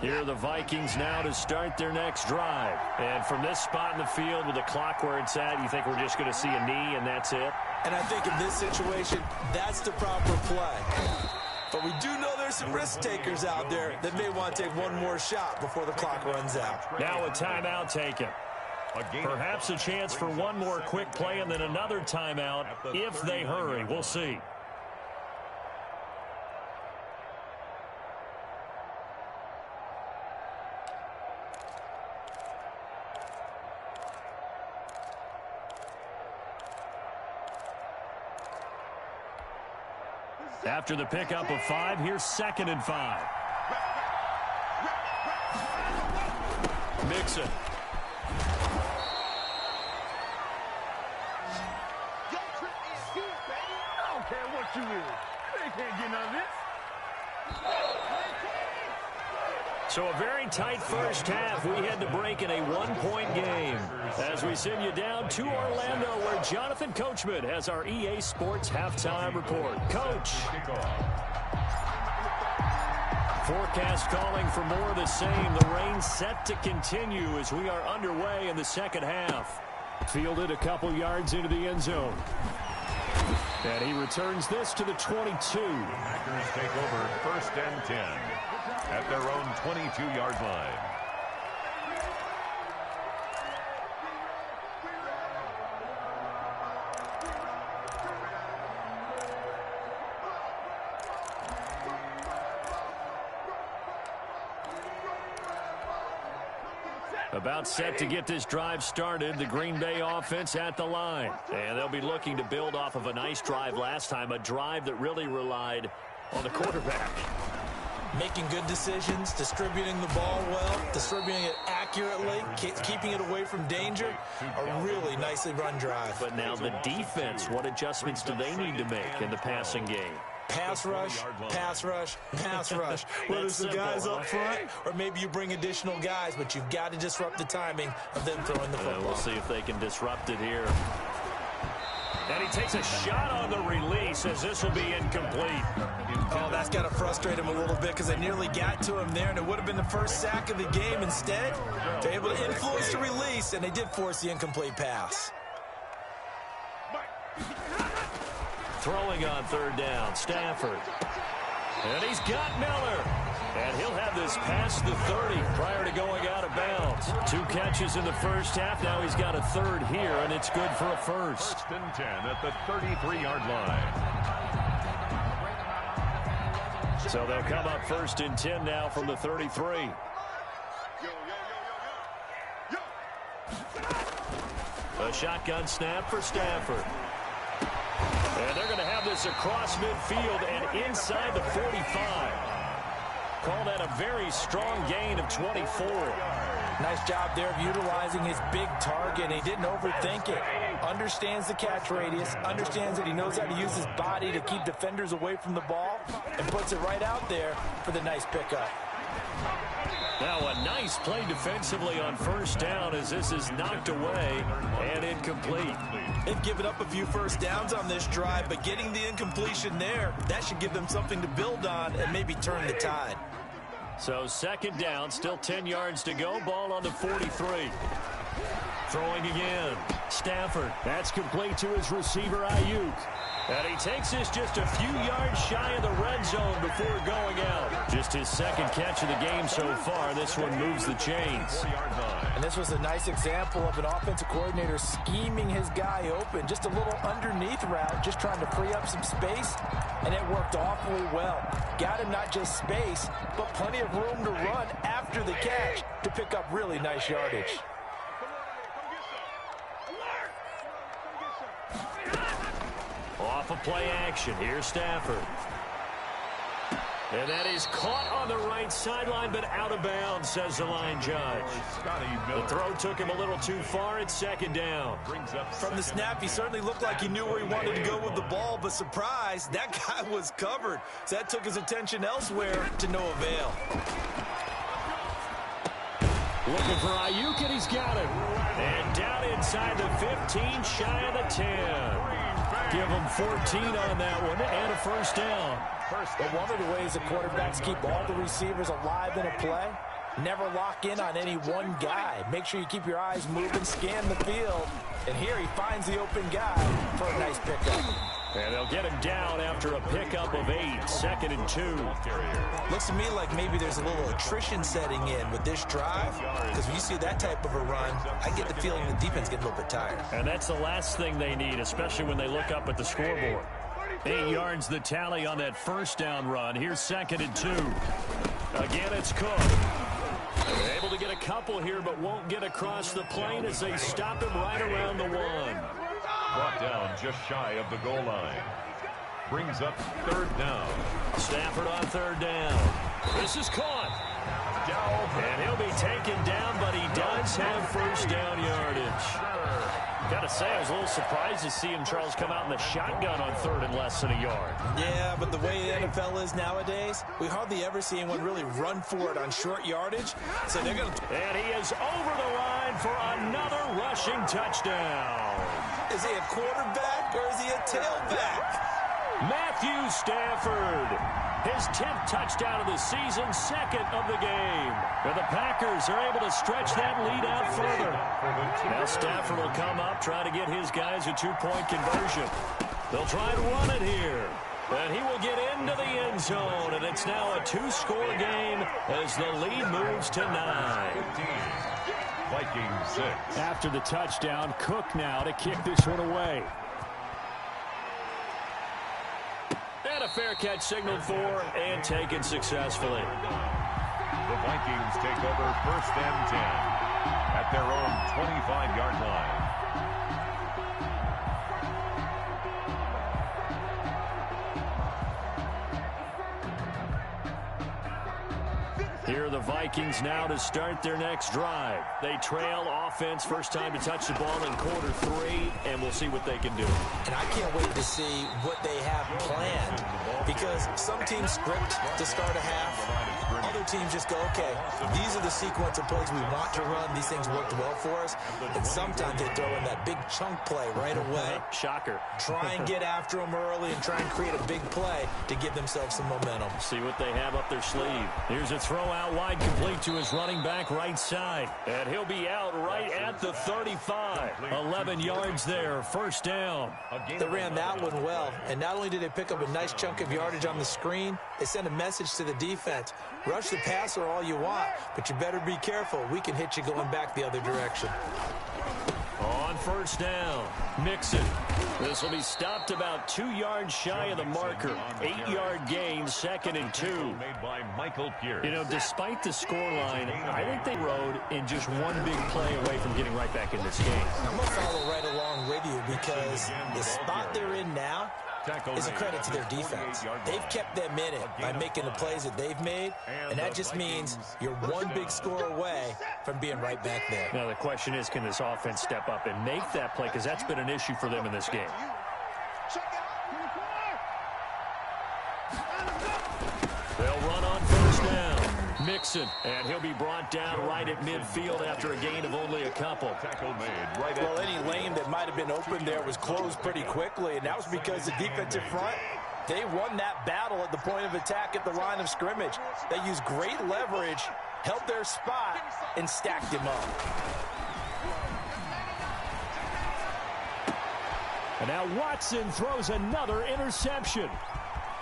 Here are the Vikings now to start their next drive. And from this spot in the field with the clock where it's at, you think we're just going to see a knee and that's it? And I think in this situation, that's the proper play. But we do know there's some risk takers out there that may want to take one more shot before the clock runs out. Now a timeout taken. Perhaps a chance for one more quick play and then another timeout if they hurry. We'll see. After the pickup of 5, here's 2nd and 5. Mixon. I don't care what you is. They can't get none of this. So a very tight first half. We head to break in a 1-point game as we send you down to Orlando, where Jonathan Coachman has our EA Sports halftime report. Coach. Forecast calling for more of the same. The rain set to continue as we are underway in the second half. Fielded a couple yards into the end zone. And he returns this to the 22. Packers take over 1st and 10 at their own 22-yard line. About set to get this drive started. The Green Bay offense at the line. And they'll be looking to build off of a nice drive last time, a drive that really relied on the quarterback. Making good decisions, distributing the ball well, distributing it accurately, keeping it away from danger. A really nicely run drive. But now the defense, what adjustments do they need to make in the passing game? Pass rush, pass rush, pass rush. Whether it's the guys up front or maybe you bring additional guys, but you've got to disrupt the timing of them throwing the football. We'll see if they can disrupt it here. And he takes a shot on the release as this will be incomplete. Oh, that's got to frustrate him a little bit because they nearly got to him there, and it would have been the first sack of the game. Instead, they're able to influence the release, and they did force the incomplete pass. Throwing on 3rd down, Stafford. And he's got Miller. And he'll have this past the 30 prior to going out of bounds. 2 catches in the first half. Now he's got a 3rd here, and it's good for a first. 1st and 10 at the 33-yard line. So they'll come up 1st and 10 now from the 33. A shotgun snap for Stafford. And they're going to have this across midfield and inside the 45. Call that a very strong gain of 24. Nice job there of utilizing his big target. He didn't overthink it. Understands the catch radius. Understands that he knows how to use his body to keep defenders away from the ball. And puts it right out there for the nice pickup. Now a nice play defensively on 1st down as this is knocked away and incomplete. They've given up a few first downs on this drive, but getting the incompletion there, that should give them something to build on and maybe turn the tide. So 2nd down, still 10 yards to go. Ball on the 43. Throwing again. Stafford. That's complete to his receiver, Ayuk. And he takes this just a few yards shy of the red zone before going out. Just his 2nd catch of the game so far. This one moves the chains. And this was a nice example of an offensive coordinator scheming his guy open. Just a little underneath route, just trying to free up some space. And it worked awfully well. Got him not just space, but plenty of room to run after the catch to pick up really nice yardage. Off of play action. Here's Stafford. And that is caught on the right sideline, but out of bounds, says the line judge. The throw took him a little too far. It's 2nd down. From the snap, he certainly looked like he knew where he wanted to go with the ball, but surprise, that guy was covered. So that took his attention elsewhere to no avail. Looking for Ayuk, and he's got him. And down inside the 15, shy of the 10. Give him 14 on that one, and a 1st down. But one of the ways the quarterbacks keep all the receivers alive in a play, never lock in on any one guy. Make sure you keep your eyes moving, scan the field. And here he finds the open guy for a nice pickup. And they'll get him down after a pickup of 8, 2nd and 2. Looks to me like maybe there's a little attrition setting in with this drive, because when you see that type of a run, I get the feeling the defense getting a little bit tired. And that's the last thing they need, especially when they look up at the scoreboard. 8 yards the tally on that 1st down run. Here's 2nd and 2. Again, it's Cook. They're able to get a couple here, but won't get across the plane as they stop him right around the 1. Brought down just shy of the goal line. Brings up third down. Stafford on third down. This is caught. And he'll be taken down, but he does have first down yardage. Got to say, I was a little surprised to see him, Charles, come out in the shotgun on third and less than a yard. Yeah, but the way the NFL is nowadays, we hardly ever see anyone really run for it on short yardage. So they're going to... And he is over the line for another rushing touchdown. Is he a quarterback or is he a tailback? Matthew Stafford, his 10th touchdown of the season, second of the game. And the Packers are able to stretch that lead out further. Now Stafford will come up, try to get his guys a two-point conversion. They'll try and run it here. And he will get into the end zone, and it's now a two-score game as the lead moves to 9. Vikings 6. After the touchdown, Cook now to kick this one away. And a fair catch signaled for and taken successfully. The Vikings take over first and 10 at their own 25-yard line. Here are the Vikings now to start their next drive. They trail offense, first time to touch the ball in quarter 3, and we'll see what they can do. And I can't wait to see what they have planned, because some teams script to start a half. Other teams just go, okay, these are the sequence of plays we want to run. These things worked well for us. And sometimes they throw in that big chunk play right away. Shocker. Try and get after them early and try and create a big play to give themselves some momentum. See what they have up their sleeve. Here's a throw out wide, complete to his running back right side. And he'll be out right at the 35. 11 yards there, first down. They ran that one well. And not only did they pick up a nice chunk of yardage on the screen, they sent a message to the defense. Rush the passer all you want, but you better be careful. We can hit you going back the other direction. On first down, Mixon. This will be stopped about 2 yards shy of the marker. 8-yard gain, 2nd and 2. Made by Michael Pierce. You know, despite the scoreline, I think they rode in just one big play away from getting right back in this game. I'm going to follow right along with you, because the spot they're in now is a credit to their defense. They've kept them in it by making the plays that they've made, and that just means you're one big score away from being right back there. Now the question is, can this offense step up and make that play, because that's been an issue for them in this game. They'll run on first down. Mixon, and he'll be brought down right at midfield after a gain of only a couple. Well, any lane that might have been open there was closed pretty quickly, and that was because the defensive front, they won that battle at the point of attack at the line of scrimmage. They used great leverage, held their spot, and stacked him up. And now Watson throws another interception.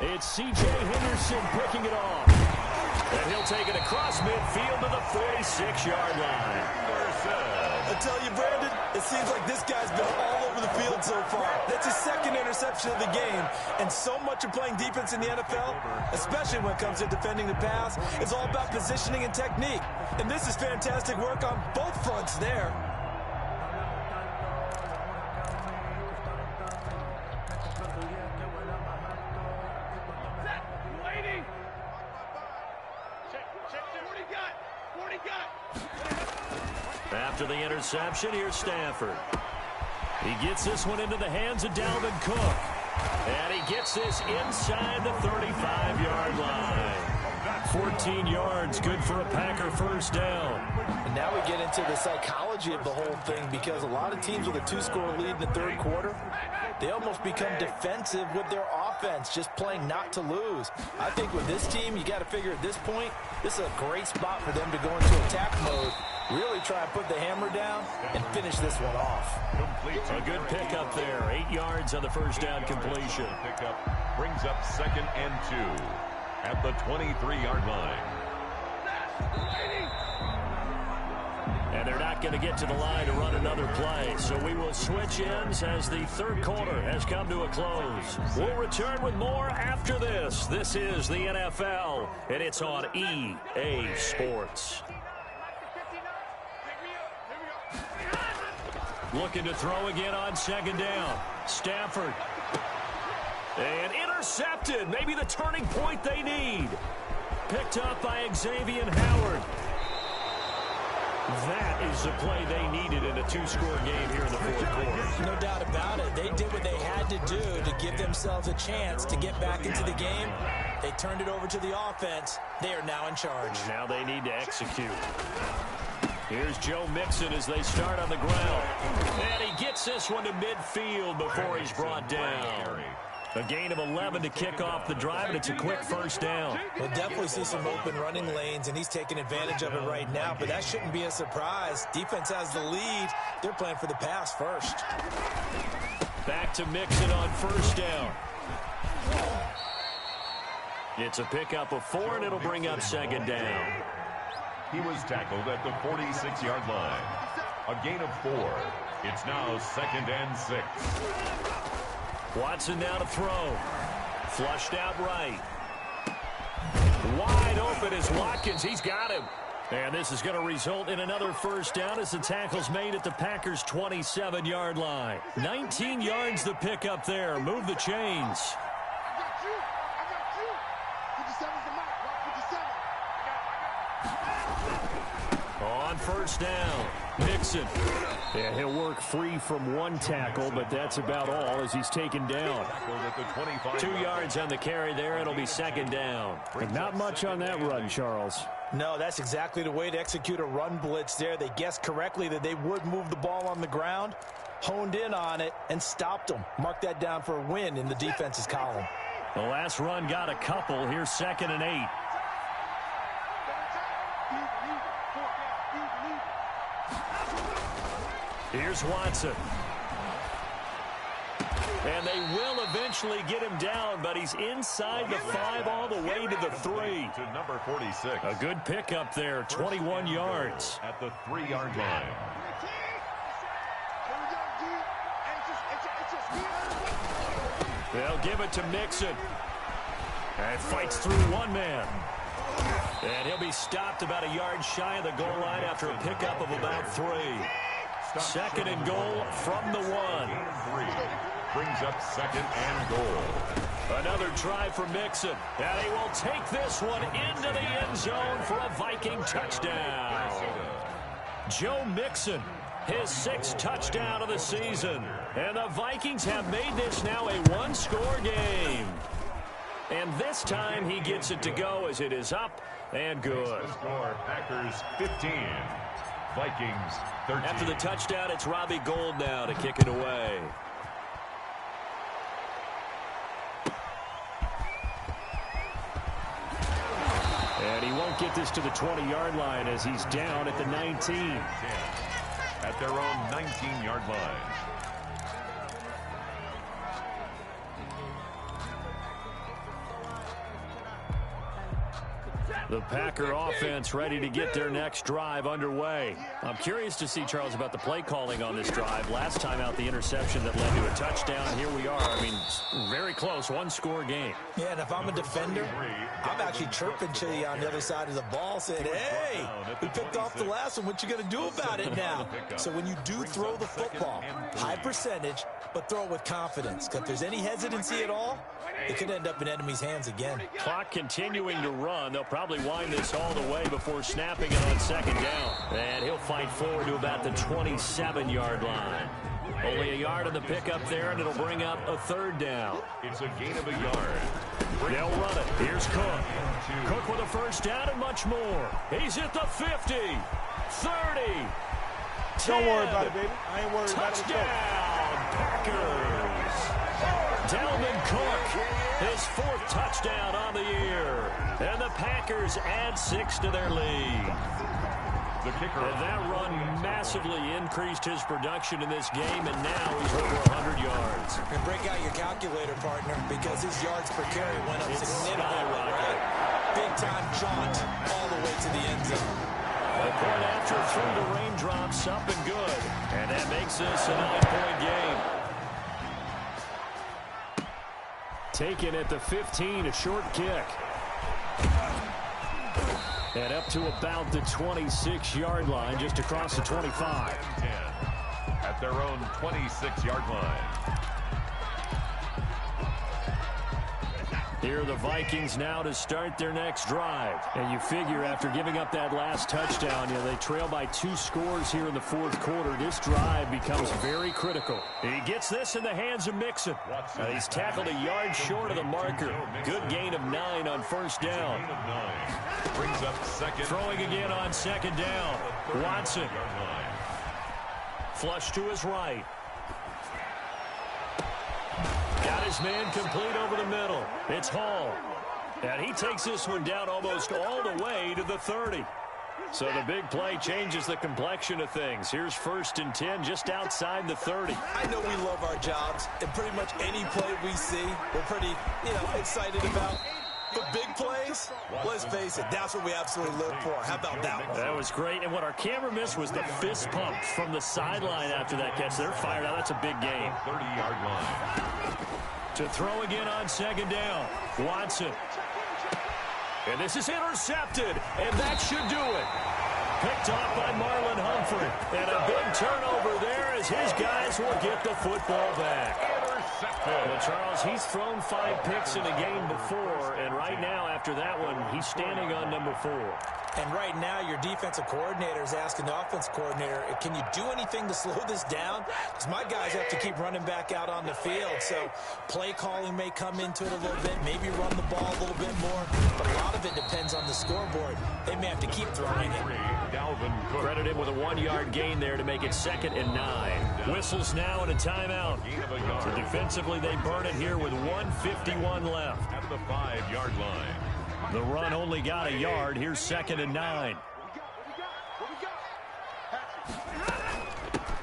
It's C.J. Henderson picking it off. And he'll take it across midfield to the 46-yard line. I tell you, Brandon, it seems like this guy's been all over the field so far. That's his second interception of the game. And so much of playing defense in the NFL, especially when it comes to defending the pass, is all about positioning and technique. And this is fantastic work on both fronts there. After the interception, here's Stafford. He gets this one into the hands of Dalvin Cook. And he gets this inside the 35-yard line. 14 yards, good for a Packer first down. And now we get into the psychology of the whole thing, because a lot of teams with a 2-score lead in the third quarter, they almost become defensive with their offense, just playing not to lose. I think with this team, you got to figure at this point, this is a great spot for them to go into attack mode, really try to put the hammer down and finish this one off. A good pickup there. 8 yards on the first down completion. Pickup brings up 2nd and 2 at the 23-yard line. And they're not going to get to the line to run another play. So we will switch ends as the third quarter has come to a close. We'll return with more after this. This is the NFL, and it's on EA Sports. Looking to throw again on second down. Stafford. And intercepted. Maybe the turning point they need. Picked up by Xavier Howard. That is the play they needed in a two-score game here in the fourth quarter. No doubt about it. They did what they had to do to give themselves a chance to get back into the game. They turned it over to the offense. They are now in charge. Now they need to execute. Here's Joe Mixon as they start on the ground. And he gets this one to midfield before he's brought down. A gain of 11 to kick off the drive, and it's a quick first down. We'll definitely see some open running lanes, and he's taking advantage of it right now, but that shouldn't be a surprise. Defense has the lead. They're playing for the pass first. Back to Mixon on first down. It's a pickup of 4, and it'll bring up second down. He was tackled at the 46-yard line. A gain of 4. It's now 2nd and 6. Watson now to throw. Flushed out right. Wide open is Watkins. He's got him. And this is going to result in another first down as the tackle's made at the Packers' 27-yard line. 19 yards the pickup there. Move the chains. On first down, Mixon. Yeah, he'll work free from one tackle, but that's about all as he's taken down. 2 yards on the carry there. It'll be second down. But not much on that run, Charles. No, that's exactly the way to execute a run blitz there. They guessed correctly that they would move the ball on the ground, honed in on it, and stopped them. Mark that down for a win in the defense's column. The last run got a couple. Here's 2nd and 8. Here's Watson. And they will eventually get him down, but he's inside the 5 all the way to the 3. To number 46. A good pickup there, 21 yards. At the 3-yard line. They'll give it to Mixon. And fights through one man. And he'll be stopped about a yard shy of the goal line after a pickup of about 3. 2nd and goal from the 1. Brings up 2nd and goal. Another try for Mixon. And he will take this one into the end zone for a Viking touchdown. Joe Mixon, his 6th touchdown of the season. And the Vikings have made this now a one-score game. And this time he gets it to go as it is up and good. The score, Packers 15. Vikings 13. After the touchdown, it's Robbie Gould now to kick it away. And he won't get this to the 20-yard line as he's down at the 19. At their own 19-yard line. The Packer offense ready to get their next drive underway. I'm curious to see, Charles, about the play calling on this drive. Last time out, the interception that led to a touchdown. Here we are. I mean, very close, one-score game. Yeah, and if I'm a defender, I'm actually chirping to you on the other side of the ball saying, hey, we picked off the last one. What you going to do about it now? So when you do throw the football, high percentage, but throw it with confidence. Because if there's any hesitancy at all, it could end up in enemy's hands again. Clock continuing to run. They'll probably wind this all the way before snapping it on second down. And he'll fight forward to about the 27-yard line. Only a yard on the pickup there, and it'll bring up a 3rd down. It's a gain of a yard. They'll run it. Here's Cook. Cook with a first down and much more. He's at the 50, 30, 10. Don't worry about it, baby. I ain't worried about it. Touchdown, Packers. Dalvin Cook, his 4th touchdown on the year. And the Packers add 6 to their lead. The kicker. And that run massively increased his production in this game, and now he's over 100 yards. And break out your calculator, partner, because his yards per carry went up significantly. Right? Big-time jaunt all the way to the end zone. A point after through the raindrops, up and good. And that makes this a 9-point game. Taken at the 15, a short kick. And up to about the 26-yard line, just across the 25. At their own 26-yard line. Here are the Vikings now to start their next drive. And you figure after giving up that last touchdown, they trail by 2 scores here in the fourth quarter. This drive becomes very critical. He gets this in the hands of Mixon. He's tackled a yard short of the marker. Good gain of 9 on first down. Brings up second. Throwing again on second down. Watson. Flush to his right. Got his man complete over the middle. It's Hall. And he takes this one down almost all the way to the 30. So the big play changes the complexion of things. Here's 1st and 10 just outside the 30. I know we love our jobs, and pretty much any play we see, we're pretty, excited about. But big plays, let's face it, that's what we absolutely live for. How about that one? That was great. And what our camera missed was the fist pump from the sideline after that catch. They're fired out. That's a big game. 30-yard line. To throw again on second down. Watson. And this is intercepted. And that should do it. Picked off by Marlon Humphrey. And a big turnover there as his guys will get the football back. Well, Charles, he's thrown 5 picks in a game before, and right now, after that one, he's standing on number 4. And right now, your defensive coordinator is asking the offense coordinator, can you do anything to slow this down? Because my guys have to keep running back out on the field, so play calling may come into it a little bit, maybe run the ball a little bit more, but a lot of it depends on the scoreboard. They may have to keep throwing it. Credit him with a 1-yard gain there to make it 2nd and 9. Whistles now and a timeout. So defensively, they burn it here with 1:51 left. At the 5-yard line. The run only got a yard. Here's 2nd and 9.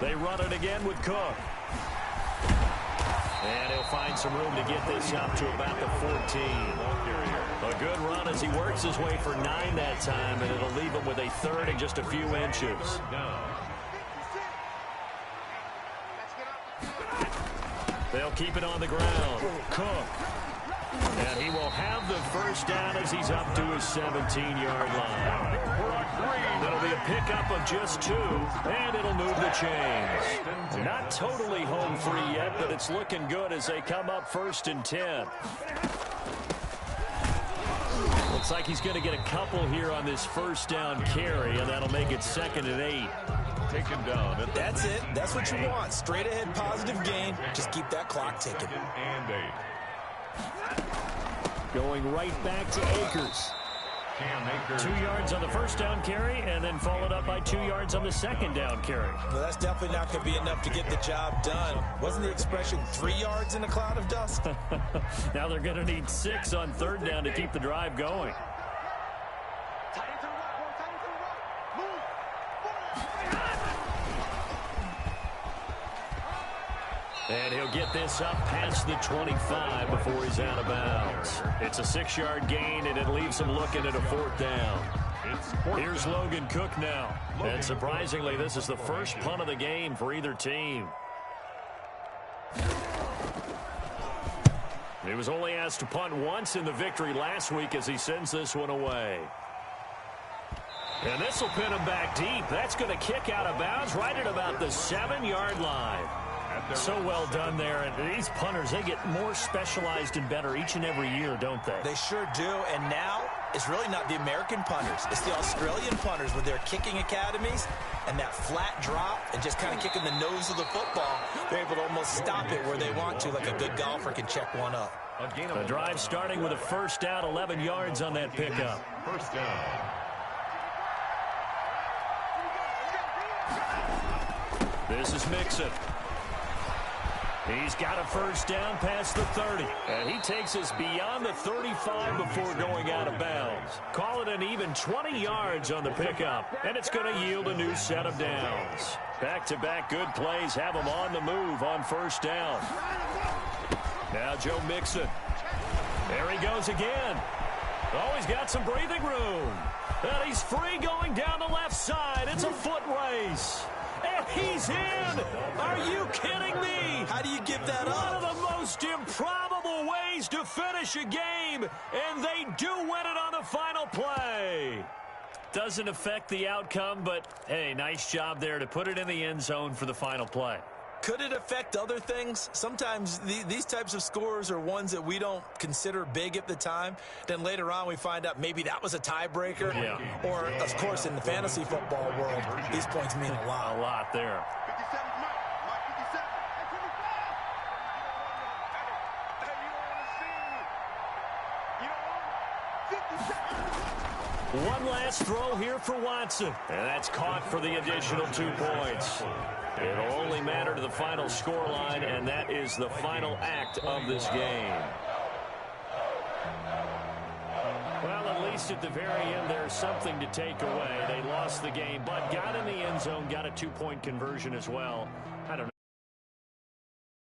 They run it again with Cook. And he'll find some room to get this up to about the 14. A good run as he works his way for 9 that time, and it'll leave him with a 3rd and just a few inches. They'll keep it on the ground. Cook. And he will have the first down as he's up to his 17-yard line. That'll be a pickup of just 2, and it'll move the chains. Not totally home free yet, but it's looking good as they come up 1st and 10. Looks like he's going to get a couple here on this first down carry, and that'll make it 2nd and 8. Taken down. That's it. That's what you want. Straight ahead positive gain. Just keep that clock ticking. And 8. Going right back to Akers. 2 yards on the first down carry, and then followed up by 2 yards on the second down carry. Well, that's definitely not going to be enough to get the job done. Wasn't the expression 3 yards in a cloud of dust? Now they're going to need 6 on 3rd down to keep the drive going. And he'll get this up past the 25 before he's out of bounds. It's a 6-yard gain, and it leaves him looking at a 4th down. Here's Logan Cook now. And surprisingly, this is the first punt of the game for either team. He was only asked to punt once in the victory last week as he sends this one away. And this will pin him back deep. That's going to kick out of bounds right at about the 7-yard line. So well done there. And these punters, they get more specialized and better each and every year, don't they? They sure do. And now it's really not the American punters. It's the Australian punters with their kicking academies and that flat drop and just kind of kicking the nose of the football. They're able to almost stop it where they want to, like a good golfer can check one up. The drive starting with a first down, 11 yards on that pickup. First down. This is Mixon. He's got a first down past the 30. And he takes us beyond the 35 before going out of bounds. Call it an even 20 yards on the pickup. And it's going to yield a new set of downs. Back-to-back good plays have him on the move on first down. Now Joe Mixon. There he goes again. Oh, he's got some breathing room. And he's free going down the left side. It's a foot race. And he's in! Are you kidding me? How do you give that up? One of the most improbable ways to finish a game, and they do win it on the final play. Doesn't affect the outcome, but, hey, nice job there to put it in the end zone for the final play. Could it affect other things? Sometimes these types of scores are ones that we don't consider big at the time. Then later on we find out maybe that was a tiebreaker. Yeah. Or, of course, in the fantasy football world, these points mean a lot. A lot there. 57's Mike. Mike 57. Hey, 25. Hey, you don't want to see me. You don't want 57. One last throw here for Watson. And that's caught for the additional 2 points. It'll only matter to the final scoreline, and that is the final act of this game. Well, at least at the very end, there's something to take away. They lost the game, but got in the end zone, got a 2-point conversion as well.